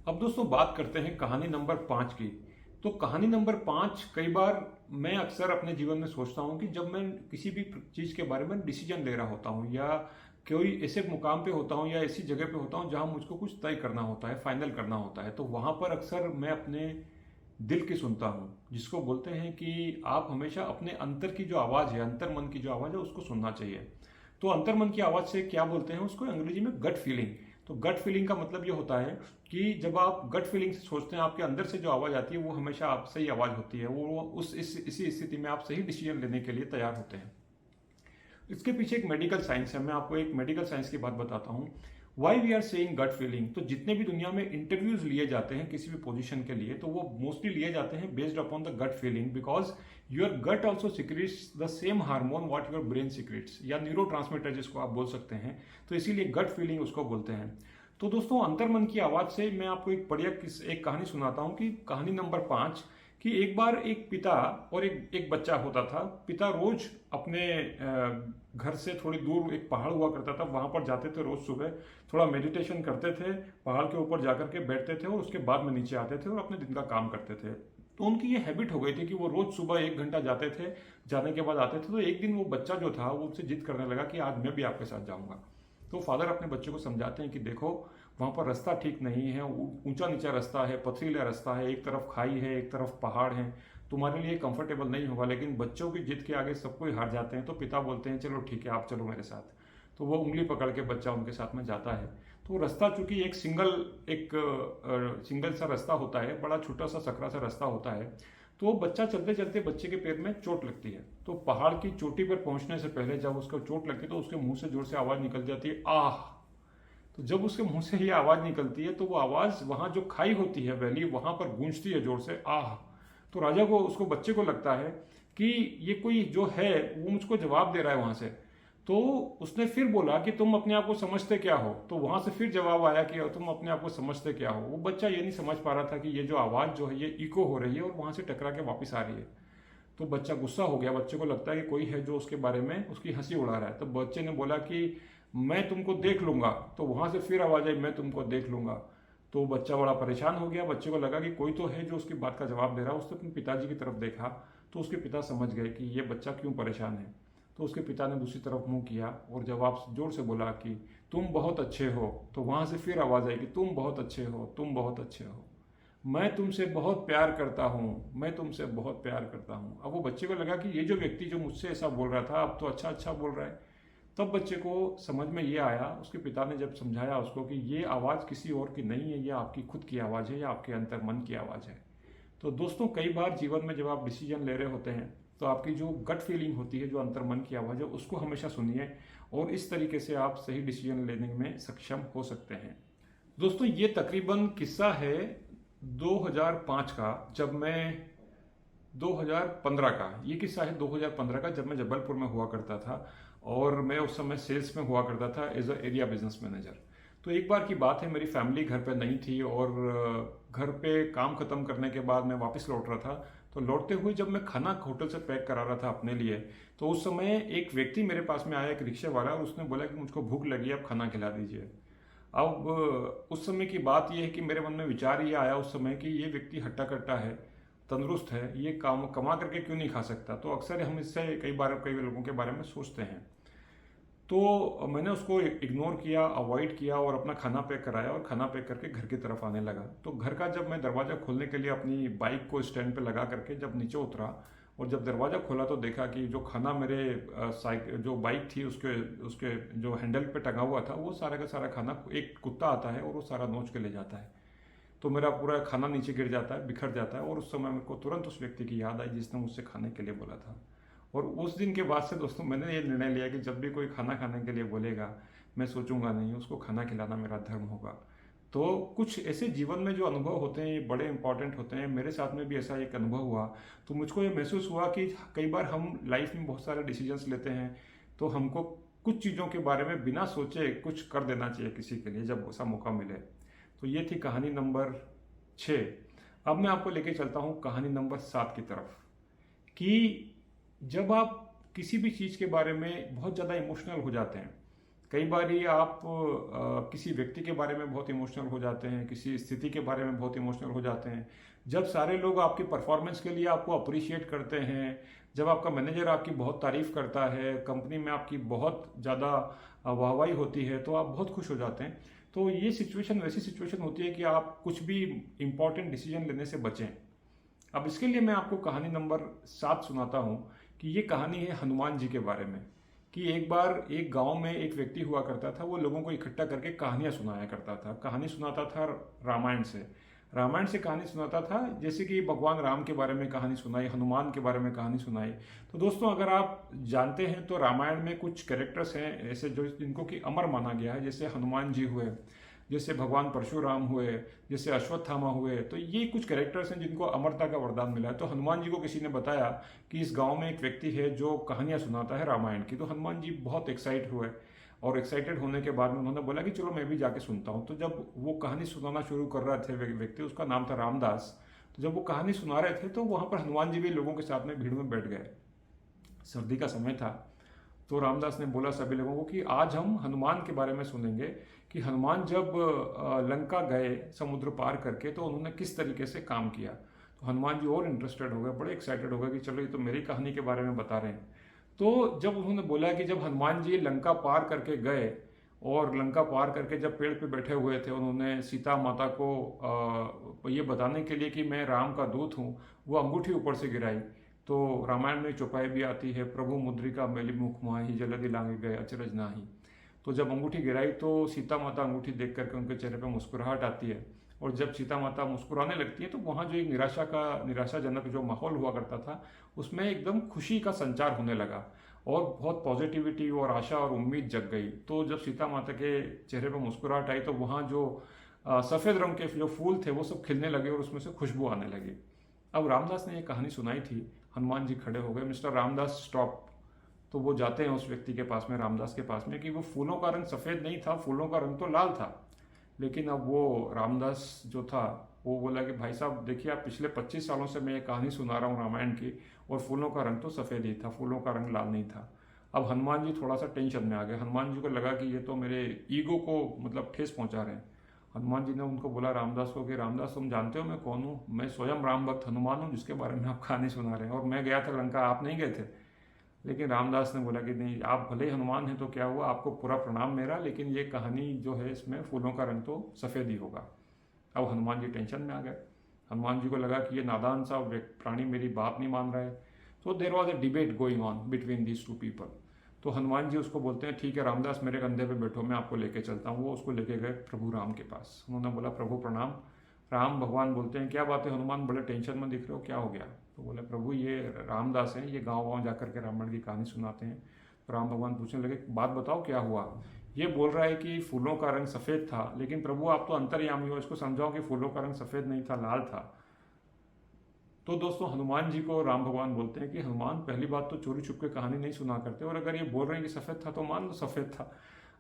अब दोस्तों, बात करते हैं कहानी नंबर 5 की। तो कहानी नंबर 5, कई बार मैं अक्सर अपने जीवन में सोचता हूँ कि जब मैं किसी भी चीज़ के बारे में डिसीजन ले रहा होता हूँ, या कोई ऐसे मुकाम पे होता हूँ या ऐसी जगह पे होता हूँ जहाँ मुझको कुछ तय करना होता है, फाइनल करना होता है, तो वहाँ पर अक्सर मैं अपने दिल की सुनता हूँ, जिसको बोलते हैं कि आप हमेशा अपने अंतर की जो आवाज़ है, अंतर मन की जो आवाज़ है, उसको सुनना चाहिए। तो अंतर मन की आवाज़ से क्या बोलते हैं उसको अंग्रेजी में गट फीलिंग। तो गट फीलिंग का मतलब ये होता है कि जब आप गट फीलिंग से सोचते हैं, आपके अंदर से जो आवाज़ आती है वो हमेशा आप सही आवाज़ होती है, वो इसी स्थिति में आप सही डिसीजन लेने के लिए तैयार होते हैं। इसके पीछे एक मेडिकल साइंस है। मैं आपको एक मेडिकल साइंस की बात बताता हूँ, why we are saying gut feeling. तो जितने भी दुनिया में इंटरव्यूज लिए जाते हैं किसी भी पोजीशन के लिए, तो वो मोस्टली लिए जाते हैं based upon the gut feeling, because your gut also secretes the same hormone what your brain secretes, या न्यूरो ट्रांसमीटर जिसको आप बोल सकते हैं। तो इसीलिए गट फीलिंग उसको बोलते हैं। तो दोस्तों, अंतर्मन की आवाज से मैं आपको एक बढ़िया एक कहानी सुनाता हूँ कि कहानी नंबर 5, कि एक बार एक पिता और एक बच्चा होता था। पिता रोज अपने घर से थोड़ी दूर एक पहाड़ हुआ करता था, वहां पर जाते थे, रोज सुबह थोड़ा मेडिटेशन करते थे, पहाड़ के ऊपर जाकर के बैठते थे और उसके बाद में नीचे आते थे और अपने दिन का काम करते थे। तो उनकी ये हैबिट हो गई थी कि वो रोज सुबह 1 घंटा जाते थे, जाने के बाद आते थे। तो एक दिन वो बच्चा जो था वो उनसे जिद करने लगा कि आज मैं भी आपके साथ जाऊंगा। तो फादर अपने बच्चे को समझाते हैं कि देखो वहाँ पर रास्ता ठीक नहीं है, ऊंचा नीचा रास्ता है, पथरीला रास्ता है, एक तरफ खाई है, एक तरफ पहाड़ है, तुम्हारे लिए कंफर्टेबल नहीं होगा। लेकिन बच्चों की जिद के आगे सब कोई हार जाते हैं। तो पिता बोलते हैं चलो ठीक है, आप चलो मेरे साथ। तो वो उंगली पकड़ के बच्चा उनके साथ में जाता है। तो रास्ता चूंकि एक सिंगल सा रास्ता होता है, बड़ा छोटा सा सकरा सा रास्ता होता है, तो बच्चा चलते चलते बच्चे के पैर में चोट लगती है। तो पहाड़ की चोटी पर पहुंचने से पहले जब उसको चोट लगती है तो उसके मुंह से जोर से आवाज निकल जाती है, आह। तो जब उसके मुंह से ये आवाज़ निकलती है तो वो आवाज़ वहाँ जो खाई होती है वैली, वहाँ पर गूंजती है जोर से, आह। तो राजा को, उसको बच्चे को लगता है कि ये कोई जो है वो मुझको जवाब दे रहा है वहाँ से। तो उसने फिर बोला कि तुम अपने आप को समझते क्या हो। तो वहाँ से फिर जवाब आया कि तुम अपने आप को समझते क्या हो। वो बच्चा ये नहीं समझ पा रहा था कि ये जो आवाज़ जो है ये इको हो रही है और वहाँ से टकरा के वापस आ रही है। तो बच्चा गुस्सा हो गया, बच्चे को लगता है कि कोई है जो उसके बारे में उसकी हंसी उड़ा रहा है। तो बच्चे ने बोला कि मैं तुमको देख लूंगा। तो वहां से फिर आवाज आई, मैं तुमको देख लूंगा। तो बच्चा बड़ा परेशान हो गया, बच्चे को लगा कि कोई तो है जो उसकी बात का जवाब दे रहा है। उसने अपने पिताजी की तरफ देखा तो उसके पिता समझ गए कि ये बच्चा क्यों परेशान है। तो उसके पिता ने दूसरी तरफ मुंह किया और जवाब जोर से बोला कि तुम बहुत अच्छे हो। तो वहां से फिर आवाज आई कि तुम बहुत अच्छे हो, तुम बहुत अच्छे हो, मैं तुमसे बहुत प्यार करता हूँ, मैं तुमसे बहुत प्यार करता हूँ। अब वो बच्चे को लगा कि ये जो व्यक्ति जो मुझसे ऐसा बोल रहा था अब तो अच्छा अच्छा बोल रहा है। तब बच्चे को समझ में ये आया, उसके पिता ने जब समझाया उसको कि ये आवाज़ किसी और की नहीं है, ये आपकी खुद की आवाज़ है, या आपके अंतर मन की आवाज़ है। तो दोस्तों, कई बार जीवन में जब आप डिसीजन ले रहे होते हैं तो आपकी जो गट फीलिंग होती है, जो अंतर मन की आवाज़ है, उसको हमेशा सुनिए और इस तरीके से आप सही डिसीजन लेने में सक्षम हो सकते हैं। दोस्तों, ये तकरीबन किस्सा है 2005 का, जब मैं 2015 का, ये किस्सा है 2015 का, जब मैं जबलपुर में हुआ करता था और मैं उस समय सेल्स में हुआ करता था as a area business manager. तो एक बार की बात है, मेरी फैमिली घर पे नहीं थी और घर पे काम खत्म करने के बाद मैं वापस लौट रहा था। तो लौटते हुए जब मैं खाना होटल से पैक करा रहा था अपने लिए, तो उस समय एक व्यक्ति मेरे पास में आया, एक रिक्शे वाला, और उसने बोला कि मुझको भूख लगी है, आप खाना खिला दीजिए। अब उस समय की बात यह है कि मेरे मन में विचार ये आया उस समय कि ये व्यक्ति हट्टा कट्टा है, तंदुरुस्त है, ये काम कमा करके क्यों नहीं खा सकता। तो अक्सर हम इससे कई लोगों के बारे में सोचते हैं। तो मैंने उसको इग्नोर किया, अवॉइड किया और अपना खाना पैक कराया और खाना पैक करके घर की तरफ आने लगा। तो घर का जब मैं दरवाज़ा खोलने के लिए अपनी बाइक को स्टैंड पे लगा करके जब नीचे उतरा और जब दरवाज़ा खोला तो देखा कि जो खाना मेरे साइकिल जो बाइक थी उसके उसके जो हैंडल पे टंगा हुआ था, वो सारा का सारा खाना एक कुत्ता आता है और वो सारा नोच के ले जाता है। तो मेरा पूरा खाना नीचे गिर जाता है, बिखर जाता है। और उस समय मेरे को तुरंत उस व्यक्ति की याद आई जिसने मुझसे खाने के लिए बोला था। और उस दिन के बाद से दोस्तों मैंने ये निर्णय लिया कि जब भी कोई खाना खाने के लिए बोलेगा, मैं सोचूंगा नहीं, उसको खाना खिलाना मेरा धर्म होगा। तो कुछ ऐसे जीवन में जो अनुभव होते हैं ये बड़े इंपॉर्टेंट होते हैं। मेरे साथ में भी ऐसा एक अनुभव हुआ। तो मुझको ये महसूस हुआ कि कई बार हम लाइफ में बहुत सारे डिसीजंस लेते हैं, तो हमको कुछ चीज़ों के बारे में बिना सोचे कुछ कर देना चाहिए किसी के लिए जब ऐसा मौका मिले। तो ये थी कहानी नंबर 6। अब मैं आपको लेके चलता हूँ कहानी नंबर 7 की तरफ, कि जब आप किसी भी चीज़ के बारे में बहुत ज़्यादा इमोशनल हो जाते हैं, कई बार ही आप किसी व्यक्ति के बारे में बहुत इमोशनल हो जाते हैं, किसी स्थिति के बारे में बहुत इमोशनल हो जाते हैं, जब सारे लोग आपकी परफॉर्मेंस के लिए आपको अप्रिशिएट करते हैं, जब आपका मैनेजर आपकी बहुत तारीफ करता है, कंपनी में आपकी बहुत ज़्यादा वाहवाही होती है, तो आप बहुत खुश हो जाते हैं। तो ये सिचुएशन वैसी सिचुएशन होती है कि आप कुछ भी इंपॉर्टेंट डिसीजन लेने से बचें। अब इसके लिए मैं आपको कहानी नंबर 7 सुनाता हूँ, कि ये कहानी है हनुमान जी के बारे में। कि एक बार एक गांव में एक व्यक्ति हुआ करता था, वो लोगों को इकट्ठा करके कहानियां सुनाया करता था। कहानी सुनाता था रामायण से कहानी सुनाता था, जैसे कि भगवान राम के बारे में कहानी सुनाई, हनुमान के बारे में कहानी सुनाई। तो दोस्तों, अगर आप जानते हैं तो रामायण में कुछ कैरेक्टर्स हैं ऐसे जो जिनको कि अमर माना गया है, जैसे हनुमान जी हुए, जैसे भगवान परशुराम हुए, जैसे अश्वत्थामा हुए। तो ये कुछ कैरेक्टर्स हैं जिनको अमरता का वरदान मिला है। तो हनुमान जी को किसी ने बताया कि इस गांव में एक व्यक्ति है जो कहानियां सुनाता है रामायण की। तो हनुमान जी बहुत एक्साइट हुए और एक्साइटेड होने के बाद में उन्होंने बोला कि चलो मैं भी जाके सुनता हूँ। तो जब वो कहानी सुनाना शुरू कर रहे थे व्यक्ति, उसका नाम था रामदास। तो जब वो कहानी सुना रहे थे तो वहां पर हनुमान जी भी लोगों के साथ में भीड़ में बैठ गए। सर्दी का समय था, तो रामदास ने बोला सभी लोगों को कि आज हम हनुमान के बारे में सुनेंगे, कि हनुमान जब लंका गए समुद्र पार करके तो उन्होंने किस तरीके से काम किया। तो हनुमान जी और इंटरेस्टेड हो गए, बड़े एक्साइटेड हो गए कि चलो ये तो मेरी कहानी के बारे में बता रहे हैं। तो जब उन्होंने बोला कि जब हनुमान जी लंका पार करके गए और लंका पार करके जब पेड़ पे बैठे हुए थे, उन्होंने सीता माता को ये बताने के लिए कि मैं राम का दूत हूँ, वो अंगूठी ऊपर से गिराई। तो रामायण में चौपाई भी आती है, प्रभु मुद्रिका मैली मुख माही, जलधि लांघ गए अचरज नाही। तो जब अंगूठी गिराई तो सीता माता अंगूठी देख करके उनके चेहरे पर मुस्कुराहट आती है और जब सीता माता मुस्कुराने लगती है तो वहाँ जो एक निराशाजनक जो माहौल हुआ करता था उसमें एकदम खुशी का संचार होने लगा और बहुत पॉजिटिविटी और आशा और उम्मीद जग गई। तो जब सीता माता के चेहरे पर मुस्कुराहट आई तो वहाँ जो सफ़ेद रंग के जो फूल थे वो सब खिलने लगे और उसमें से खुशबू आने लगी। अब रामदास ने ये कहानी सुनाई थी, हनुमान जी खड़े हो गए, मिस्टर रामदास स्टॉप। तो वो जाते हैं उस व्यक्ति के पास में, रामदास के पास में, कि वो फूलों का रंग सफ़ेद नहीं था, फूलों का रंग तो लाल था। लेकिन अब वो रामदास जो था वो बोला कि भाई साहब देखिए, आप पिछले 25 सालों से मैं ये कहानी सुना रहा हूँ रामायण की, और फूलों का रंग तो सफ़ेद ही था, फूलों का रंग लाल नहीं था। अब हनुमान जी थोड़ा सा टेंशन में आ गए। हनुमान जी को लगा कि ये तो मेरे ईगो को मतलब ठेस पहुंचा रहे हैं। हनुमान जी ने उनको बोला रामदास को कि रामदास तुम जानते हो मैं कौन हूँ? मैं स्वयं राम भक्त हनुमान हूँ जिसके बारे में आप कहानी सुना रहे हैं, और मैं गया था लंका, आप नहीं गए थे। लेकिन रामदास ने बोला कि नहीं, आप भले ही हनुमान हैं तो क्या हुआ, आपको पूरा प्रणाम मेरा, लेकिन ये कहानी जो है इसमें फूलों का रंग तो सफ़ेद ही होगा। अब हनुमान जी टेंशन में आ गए। हनुमान जी को लगा कि ये नादान सा प्राणी मेरी बात नहीं मान रहा है। तो there was a debate going on between these two people. तो हनुमान जी उसको बोलते हैं ठीक है रामदास, मेरे कंधे पे बैठो, मैं आपको लेके चलता हूँ। वो उसको लेके गए प्रभु राम के पास। उन्होंने बोला प्रभु प्रणाम। राम भगवान बोलते हैं क्या बात है हनुमान, बड़े टेंशन में दिख रहे हो, क्या हो गया? तो बोले प्रभु ये रामदास हैं, ये गाँव गाँव जाकर के रामायण की कहानी सुनाते हैं। तो राम भगवान पूछने लगे बात बताओ क्या हुआ? ये बोल रहा है कि फूलों का रंग सफ़ेद था, लेकिन प्रभु आप तो अंतर्यामी हो, इसको समझाओ कि फूलों का रंग सफ़ेद नहीं था, लाल था। तो दोस्तों हनुमान जी को राम भगवान बोलते हैं कि हनुमान पहली बात तो चोरी छुप के कहानी नहीं सुना करते, और अगर ये बोल रहे हैं कि सफ़ेद था तो मान लो सफ़ेद था।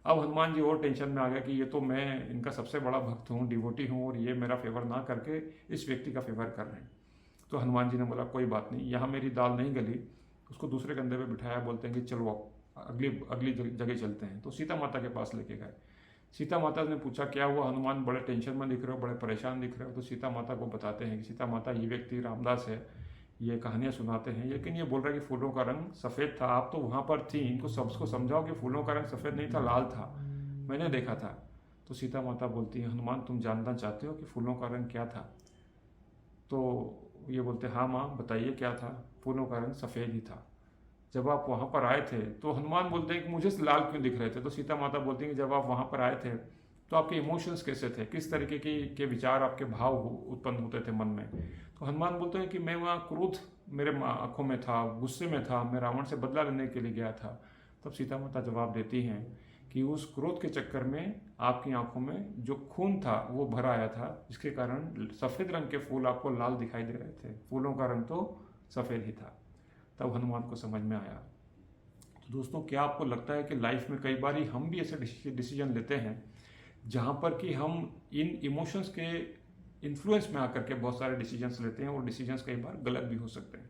अब हनुमान जी और टेंशन में आ गया कि ये तो मैं इनका सबसे बड़ा भक्त हूँ, डिवोटी हूँ, और ये मेरा फेवर ना करके इस व्यक्ति का फेवर कर रहे हैं। तो हनुमान जी ने बोला कोई बात नहीं, यहाँ मेरी दाल नहीं गली। उसको दूसरे कंधे पे बिठाया, बोलते हैं कि चलो अगली अगली जगह चलते हैं। तो सीता माता के पास लेके गए। सीता माता ने पूछा क्या हुआ हनुमान, बड़े टेंशन में दिख रहे हो, बड़े परेशान दिख रहे हो। तो सीता माता को बताते हैं कि सीता माता ये व्यक्ति रामदास है, ये कहानियाँ सुनाते हैं, लेकिन ये बोल रहा है कि फूलों का रंग सफ़ेद था, आप तो वहाँ पर थी, इनको सबको समझाओ कि फूलों का रंग सफ़ेद नहीं था, लाल था, मैंने देखा था। तो सीता माता बोलती है हनुमान तुम जानना चाहते हो कि फूलों का रंग क्या था? तो ये बोलते हाँ माँ बताइए क्या था? फूलों का रंग सफ़ेद ही था। जब आप वहाँ पर आए थे, तो हनुमान बोलते हैं कि मुझे लाल क्यों दिख रहे थे? तो सीता माता बोलती हैं कि जब आप वहाँ पर आए थे तो आपके इमोशंस कैसे थे, किस तरीके के विचार, आपके भाव उत्पन्न होते थे मन में? तो हनुमान बोलते हैं कि मैं वहाँ क्रोध मेरे आंखों में था, गुस्से में था, मैं रावण से बदला लेने के लिए गया था। तब सीता माता जवाब देती हैं कि उस क्रोध के चक्कर में आपकी आंखों में जो खून था वो भर आया था, जिसके कारण सफ़ेद रंग के फूल आपको लाल दिखाई दे रहे थे, फूलों का रंग तो सफ़ेद ही था। तब हनुमान को समझ में आया। तो दोस्तों क्या आपको लगता है कि लाइफ में कई बार हम भी ऐसे डिसीजन लेते हैं जहाँ पर कि हम इन इमोशंस के इन्फ्लुएंस में आकर के बहुत सारे डिसीजंस लेते हैं, और डिसीजंस कई बार गलत भी हो सकते हैं।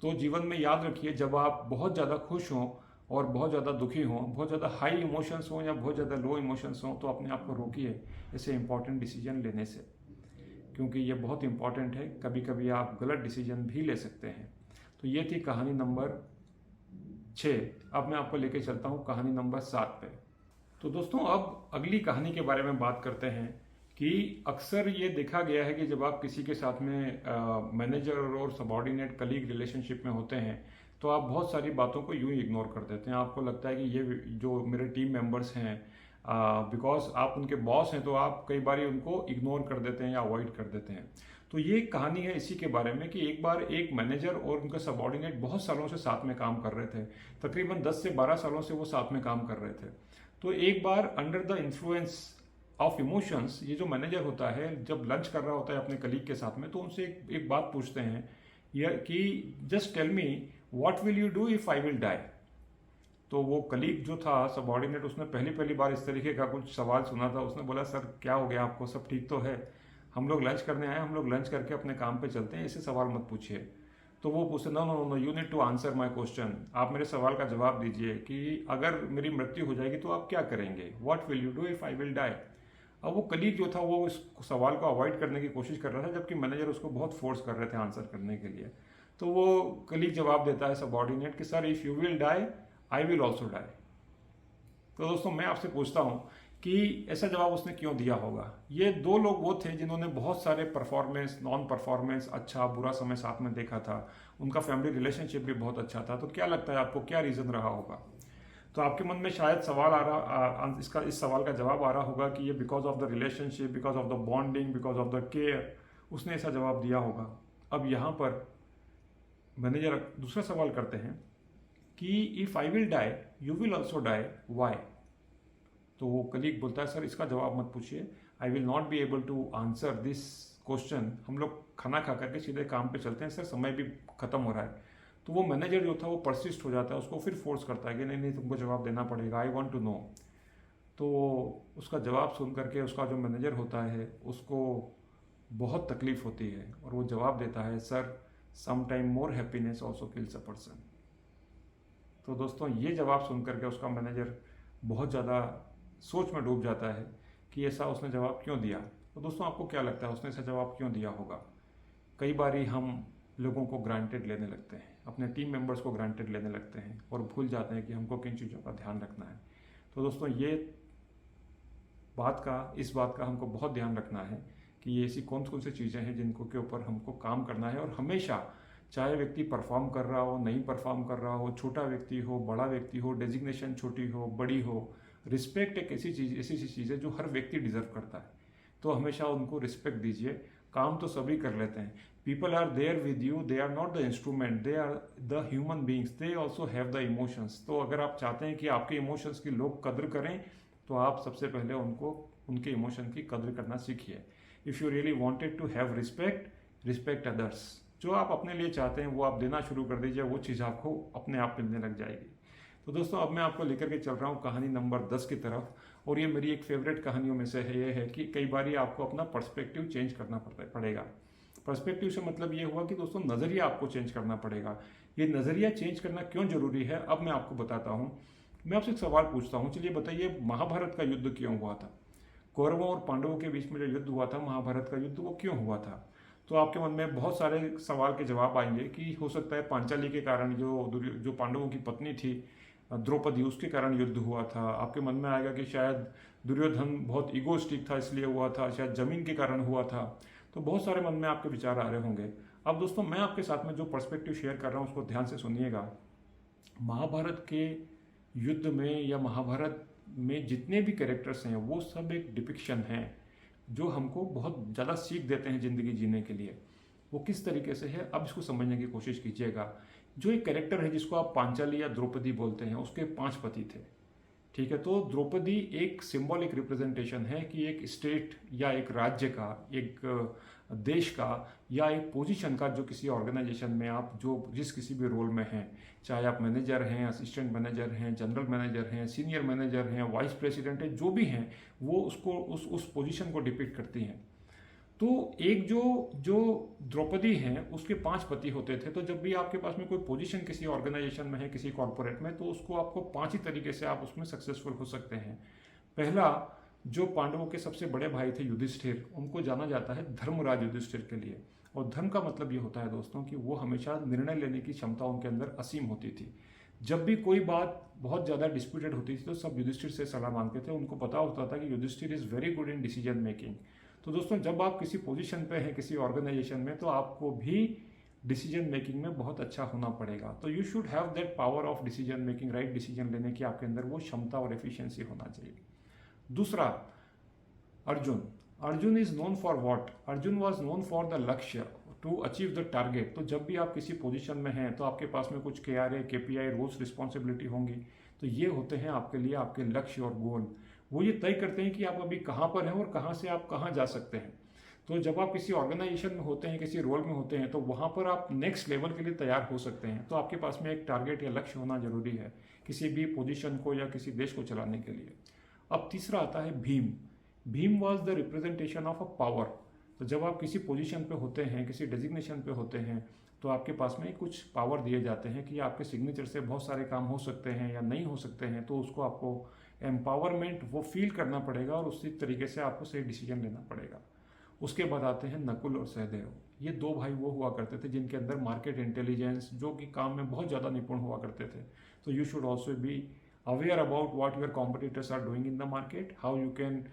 तो जीवन में याद रखिए, जब आप बहुत ज़्यादा खुश हों और बहुत ज़्यादा दुखी हों, बहुत ज़्यादा हाई इमोशंस हों या बहुत ज़्यादा लो इमोशंस हों, तो अपने आप को रोकिए ऐसे इंपॉर्टेंट डिसीजन लेने से, क्योंकि ये बहुत इंपॉर्टेंट है। कभी कभी आप गलत डिसीजन भी ले सकते हैं। तो ये थी कहानी नंबर 6। अब मैं आपको लेके चलता हूँ कहानी नंबर 7 पे। तो दोस्तों अब अगली कहानी के बारे में बात करते हैं कि अक्सर ये देखा गया है कि जब आप किसी के साथ में मैनेजर और सबॉर्डिनेट कलीग रिलेशनशिप में होते हैं तो आप बहुत सारी बातों को यूं ही इग्नोर कर देते हैं। आपको लगता है कि ये जो मेरे टीम मेंबर्स हैं, बिकॉज आप उनके बॉस हैं, तो आप कई बार उनको इग्नोर कर देते हैं या अवॉइड कर देते हैं। तो ये कहानी है इसी के बारे में कि एक बार एक मैनेजर और उनका सबॉर्डिनेट बहुत सालों से साथ में काम कर रहे थे, तकरीबन 10 से 12 सालों से वो साथ में काम कर रहे थे। तो एक बार under the influence of emotions ये जो मैनेजर होता है जब लंच कर रहा होता है अपने कलीग के साथ में, तो उनसे एक बात पूछते हैं यह कि just tell me what will you do if I will die. तो वो कलीग जो था सबॉर्डिनेट, उसने पहली बार इस तरीके का कुछ सवाल सुना था। उसने बोला सर क्या हो गया आपको, सब ठीक तो है? हम लोग लंच करने आए, हम लोग लंच करके अपने काम पे चलते हैं, ऐसे सवाल मत पूछिए। तो वो पूछते no no no you need to answer my question, आप मेरे सवाल का जवाब दीजिए कि अगर मेरी मृत्यु हो जाएगी तो आप क्या करेंगे, what will you do if I will die. अब वो कलीग जो था वो इस सवाल को अवॉइड करने की कोशिश कर रहा था, जबकि मैनेजर उसको बहुत फोर्स कर रहे थे आंसर करने के लिए। तो वो कलीग जवाब देता है सबॉर्डिनेट कि sir if you will die I will also die. तो दोस्तों मैं आपसे पूछता हूँ कि ऐसा जवाब उसने क्यों दिया होगा? ये दो लोग वो थे जिन्होंने बहुत सारे परफॉर्मेंस, नॉन परफॉर्मेंस, अच्छा बुरा समय साथ में देखा था, उनका फैमिली रिलेशनशिप भी बहुत अच्छा था। तो क्या लगता है आपको क्या रीज़न रहा होगा? तो आपके मन में शायद सवाल आ रहा इस सवाल का जवाब आ रहा होगा कि ये because of the relationship, because of the bonding, because of the care, उसने ऐसा जवाब दिया होगा। अब यहाँ पर मैनेजर दूसरा सवाल करते हैं कि if I will die you will also die, why? तो वो कलीग बोलता है सर इसका जवाब मत पूछिए, I will not be able to answer this question. हम लोग खाना खा करके सीधे काम पे चलते हैं सर, समय भी खत्म हो रहा है। तो वो मैनेजर जो था वो परसिस्ट हो जाता है, उसको फिर फोर्स करता है कि नहीं नहीं तुमको जवाब देना पड़ेगा, आई वॉन्ट टू नो। तो उसका जवाब सुन करके उसका जो मैनेजर होता है उसको बहुत तकलीफ होती है और वो जवाब देता है sir some time more happiness also kills a person. तो दोस्तों ये जवाब सुन करके उसका मैनेजर बहुत ज़्यादा सोच में डूब जाता है कि ऐसा उसने जवाब क्यों दिया। तो दोस्तों आपको क्या लगता है उसने ऐसा जवाब क्यों दिया होगा? कई बारी हम लोगों को ग्रांटेड लेने लगते हैं, अपने टीम मेंबर्स को ग्रांटेड लेने लगते हैं और भूल जाते हैं कि हमको किन चीज़ों का ध्यान रखना है। तो दोस्तों इस बात का हमको बहुत ध्यान रखना है कि ये ऐसी कौन कौन सी चीज़ें हैं जिनको के ऊपर हमको काम करना है। और हमेशा चाहे व्यक्ति परफॉर्म कर रहा हो, नहीं परफॉर्म कर रहा हो, छोटा व्यक्ति हो, बड़ा व्यक्ति हो, डेजिग्नेशन छोटी हो, बड़ी हो, रिस्पेक्ट एक ऐसी चीज़ है जो हर व्यक्ति डिजर्व करता है। तो हमेशा उनको रिस्पेक्ट दीजिए। काम तो सभी कर लेते हैं, people are there with you, they are not the instrument, they are the human beings, they also have the emotions. तो अगर आप चाहते हैं कि आपके इमोशंस की लोग कदर करें तो आप सबसे पहले उनके इमोशन की कदर करना सीखिए। If you really wanted to have respect others. जो आप अपने लिए चाहते हैं वो आप देना शुरू कर दीजिए, वो चीज़ आपको अपने आप मिलने लग जाएगी। तो दोस्तों अब मैं आपको लेकर के चल रहा हूँ कहानी नंबर 10 की तरफ, और ये मेरी एक फेवरेट कहानियों में से है। ये है कि कई बार आपको अपना पर्सपेक्टिव चेंज करना पड़ेगा। पर्सपेक्टिव से मतलब ये हुआ कि दोस्तों नज़रिया आपको चेंज करना पड़ेगा। ये नज़रिया चेंज करना क्यों जरूरी है अब मैं आपको बताता हूँ। मैं आपसे एक सवाल पूछता हूँ, चलिए बताइए महाभारत का युद्ध क्यों हुआ था? कौरवों और पांडवों के बीच में जो युद्ध हुआ था, महाभारत का युद्ध, वो क्यों हुआ था? तो आपके मन में बहुत सारे सवाल के जवाब आएंगे कि हो सकता है पांचाली के कारण, जो पांडवों की पत्नी थी द्रौपदी, उसके कारण युद्ध हुआ था। आपके मन में आएगा कि शायद दुर्योधन बहुत ईगोस्टिक था इसलिए हुआ था, शायद जमीन के कारण हुआ था। तो बहुत सारे मन में आपके विचार आ रहे होंगे। अब दोस्तों मैं आपके साथ में जो पर्सपेक्टिव शेयर कर रहा हूँ उसको ध्यान से सुनिएगा। महाभारत के युद्ध में या महाभारत में जितने भी कैरेक्टर्स हैं वो सब एक डिपिक्शन है जो हमको बहुत ज़्यादा सीख देते हैं ज़िंदगी जीने के लिए। वो किस तरीके से है अब इसको समझने की कोशिश कीजिएगा। जो एक कैरेक्टर है जिसको आप पांचाली या द्रौपदी बोलते हैं, उसके 5 पति थे, ठीक है। तो द्रौपदी एक सिंबॉलिक रिप्रेजेंटेशन है कि एक स्टेट या एक राज्य का, एक देश का या एक पोजीशन का, जो किसी ऑर्गेनाइजेशन में आप जिस किसी भी रोल में हैं, चाहे आप मैनेजर हैं, असिस्टेंट मैनेजर हैं, जनरल मैनेजर हैं, सीनियर मैनेजर हैं, वाइस प्रेसिडेंट है, जो भी हैं, वो उसको उस पोजीशन को डिपिक्ट करती हैं। तो एक जो द्रौपदी हैं उसके 5 पति होते थे। तो जब भी आपके पास में कोई पोजीशन किसी ऑर्गेनाइजेशन में है, किसी कॉर्पोरेट में, तो उसको आपको 5 ही तरीके से आप उसमें सक्सेसफुल हो सकते हैं। पहला, जो पांडवों के सबसे बड़े भाई थे युधिष्ठिर, उनको जाना जाता है धर्मराज युधिष्ठिर के लिए। और धर्म का मतलब ये होता है दोस्तों कि वो हमेशा निर्णय लेने की क्षमता उनके अंदर असीम होती थी। जब भी कोई बात बहुत ज़्यादा डिस्प्यूटेड होती थी तो सब युधिष्ठिर से सलाह मांगते थे। उनको पता होता था कि Yudhishthira is very good in decision making. तो दोस्तों जब आप किसी पोजीशन पे हैं किसी ऑर्गेनाइजेशन में, तो आपको भी डिसीजन मेकिंग में बहुत अच्छा होना पड़ेगा। तो you should have that power of decision making, right decision लेने की आपके अंदर वो क्षमता और एफिशिएंसी होना चाहिए। दूसरा, Arjun is known for what? Arjun was known for the लक्ष्य, टू अचीव द टारगेट। तो जब भी आप किसी पोजीशन में हैं तो आपके पास में कुछ KRA, KPI, रूल्स, रिस्पॉन्सिबिलिटी होंगी। तो ये होते हैं आपके लिए आपके लक्ष्य और गोल। वो ये तय करते हैं कि आप अभी कहाँ पर हैं और कहाँ से आप कहाँ जा सकते हैं। तो जब आप किसी ऑर्गेनाइजेशन में होते हैं, किसी रोल में होते हैं, तो वहाँ पर आप नेक्स्ट लेवल के लिए तैयार हो सकते हैं। तो आपके पास में एक टारगेट या लक्ष्य होना जरूरी है किसी भी पोजीशन को या किसी देश को चलाने के लिए। अब तीसरा आता है Bhim was the representation of a power. तो जब आप किसी पोजीशन पे होते हैं, किसी डेजिग्नेशन पे होते हैं, तो आपके पास में कुछ पावर दिए जाते हैं कि आपके सिग्नेचर से बहुत सारे काम हो सकते हैं या नहीं हो सकते हैं। तो उसको आपको एम्पावरमेंट वो फील करना पड़ेगा और उसी तरीके से आपको सही डिसीजन लेना पड़ेगा। उसके बाद आते हैं नकुल और सहदेव। ये 2 भाई वो हुआ करते थे जिनके अंदर मार्केट इंटेलिजेंस, जो कि काम में बहुत ज़्यादा निपुण हुआ करते थे। तो you should also be aware about what your competitors are doing in the market, how you can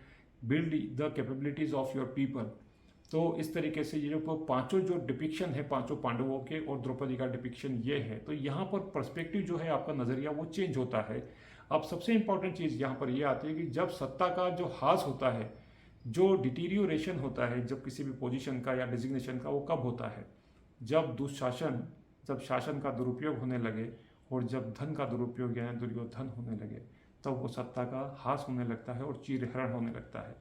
build the capabilities of your people. तो इस तरीके से ये जो पांचों जो डिपिक्शन है पांचों पांडवों के और द्रौपदी का डिपिक्शन ये है, तो यहाँ पर पर्सपेक्टिव जो है आपका नज़रिया वो चेंज होता है। अब सबसे इंपॉर्टेंट चीज़ यहाँ पर ये आती है कि जब सत्ता का जो हास होता है, जो डिटीरियोरेशन होता है जब किसी भी पोजीशन का या डिजिग्नेशन का, वो कब होता है? जब दुशासन, जब शासन का दुरुपयोग होने लगे और जब धन का दुरुपयोग यानी दुर्योधन होने लगे, तब वो सत्ता का हास होने लगता है और चीरहरण होने लगता है।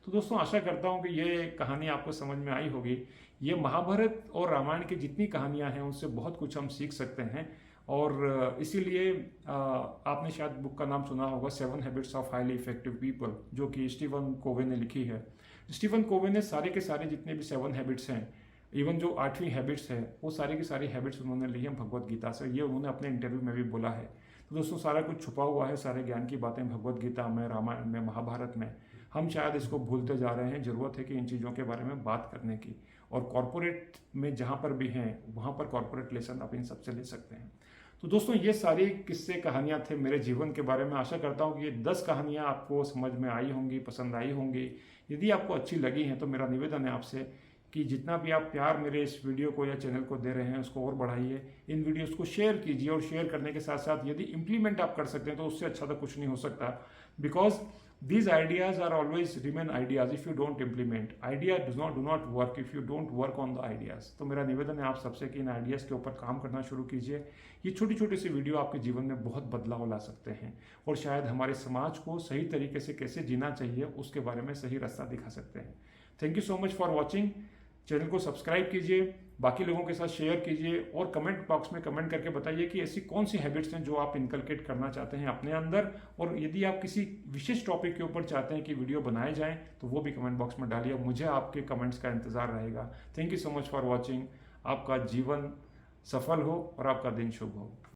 तो दोस्तों आशा करता हूँ कि ये कहानी आपको समझ में आई होगी। ये महाभारत और रामायण की जितनी कहानियाँ हैं उनसे बहुत कुछ हम सीख सकते हैं, और इसीलिए आपने शायद बुक का नाम सुना होगा 7 habits of highly effective people, जो कि स्टीवन कोवे ने लिखी है। स्टीवन कोवे ने सारे के सारे जितने भी 7 हैबिट्स हैं, इवन जो 8वीं हैबिट्स है, वो सारी की सारी हैबिट्स उन्होंने ली हैं भगवत गीता से। ये उन्होंने अपने इंटरव्यू में भी बोला है। तो दोस्तों सारा कुछ छुपा हुआ है, सारे ज्ञान की बातें भगवत गीता में, रामायण में, महाभारत में। हम शायद इसको भूलते जा रहे हैं। ज़रूरत है कि इन चीज़ों के बारे में बात करने की, और कॉरपोरेट में जहाँ पर भी हैं वहाँ पर कॉरपोरेट लेसन आप इन सबसे ले सकते हैं। तो दोस्तों ये सारी किस्से कहानियाँ थे मेरे जीवन के बारे में। आशा करता हूँ कि ये 10 कहानियाँ आपको समझ में आई होंगी, पसंद आई होंगी। यदि आपको अच्छी लगी हैं तो मेरा निवेदन है आपसे कि जितना भी आप प्यार मेरे इस वीडियो को या चैनल को दे रहे हैं उसको और बढ़ाइए। इन वीडियोस को शेयर कीजिए, और शेयर करने के साथ साथ यदि इम्प्लीमेंट आप कर सकते हैं तो उससे अच्छा तो कुछ नहीं हो सकता, because these ideas are always remain ideas if you don't implement. Idea do not work if you don't work on the ideas. तो मेरा निवेदन है आप सबसे कि इन आइडियाज़ के ऊपर काम करना शुरू कीजिए। ये छोटी छोटी सी वीडियो आपके जीवन में बहुत बदलाव ला सकते हैं, और शायद हमारे समाज को सही तरीके से कैसे जीना चाहिए उसके बारे में सही रास्ता दिखा सकते हैं। Thank you so much for watching. Channel को सब्सक्राइब कीजिए, बाकी लोगों के साथ शेयर कीजिए, और कमेंट बॉक्स में कमेंट करके बताइए कि ऐसी कौन सी हैबिट्स हैं जो आप इनकलकेट करना चाहते हैं अपने अंदर। और यदि आप किसी विशेष टॉपिक के ऊपर चाहते हैं कि वीडियो बनाए जाएं तो वो भी कमेंट बॉक्स में डालिए। मुझे आपके कमेंट्स का इंतजार रहेगा। Thank you so much for watching. आपका जीवन सफल हो और आपका दिन शुभ हो।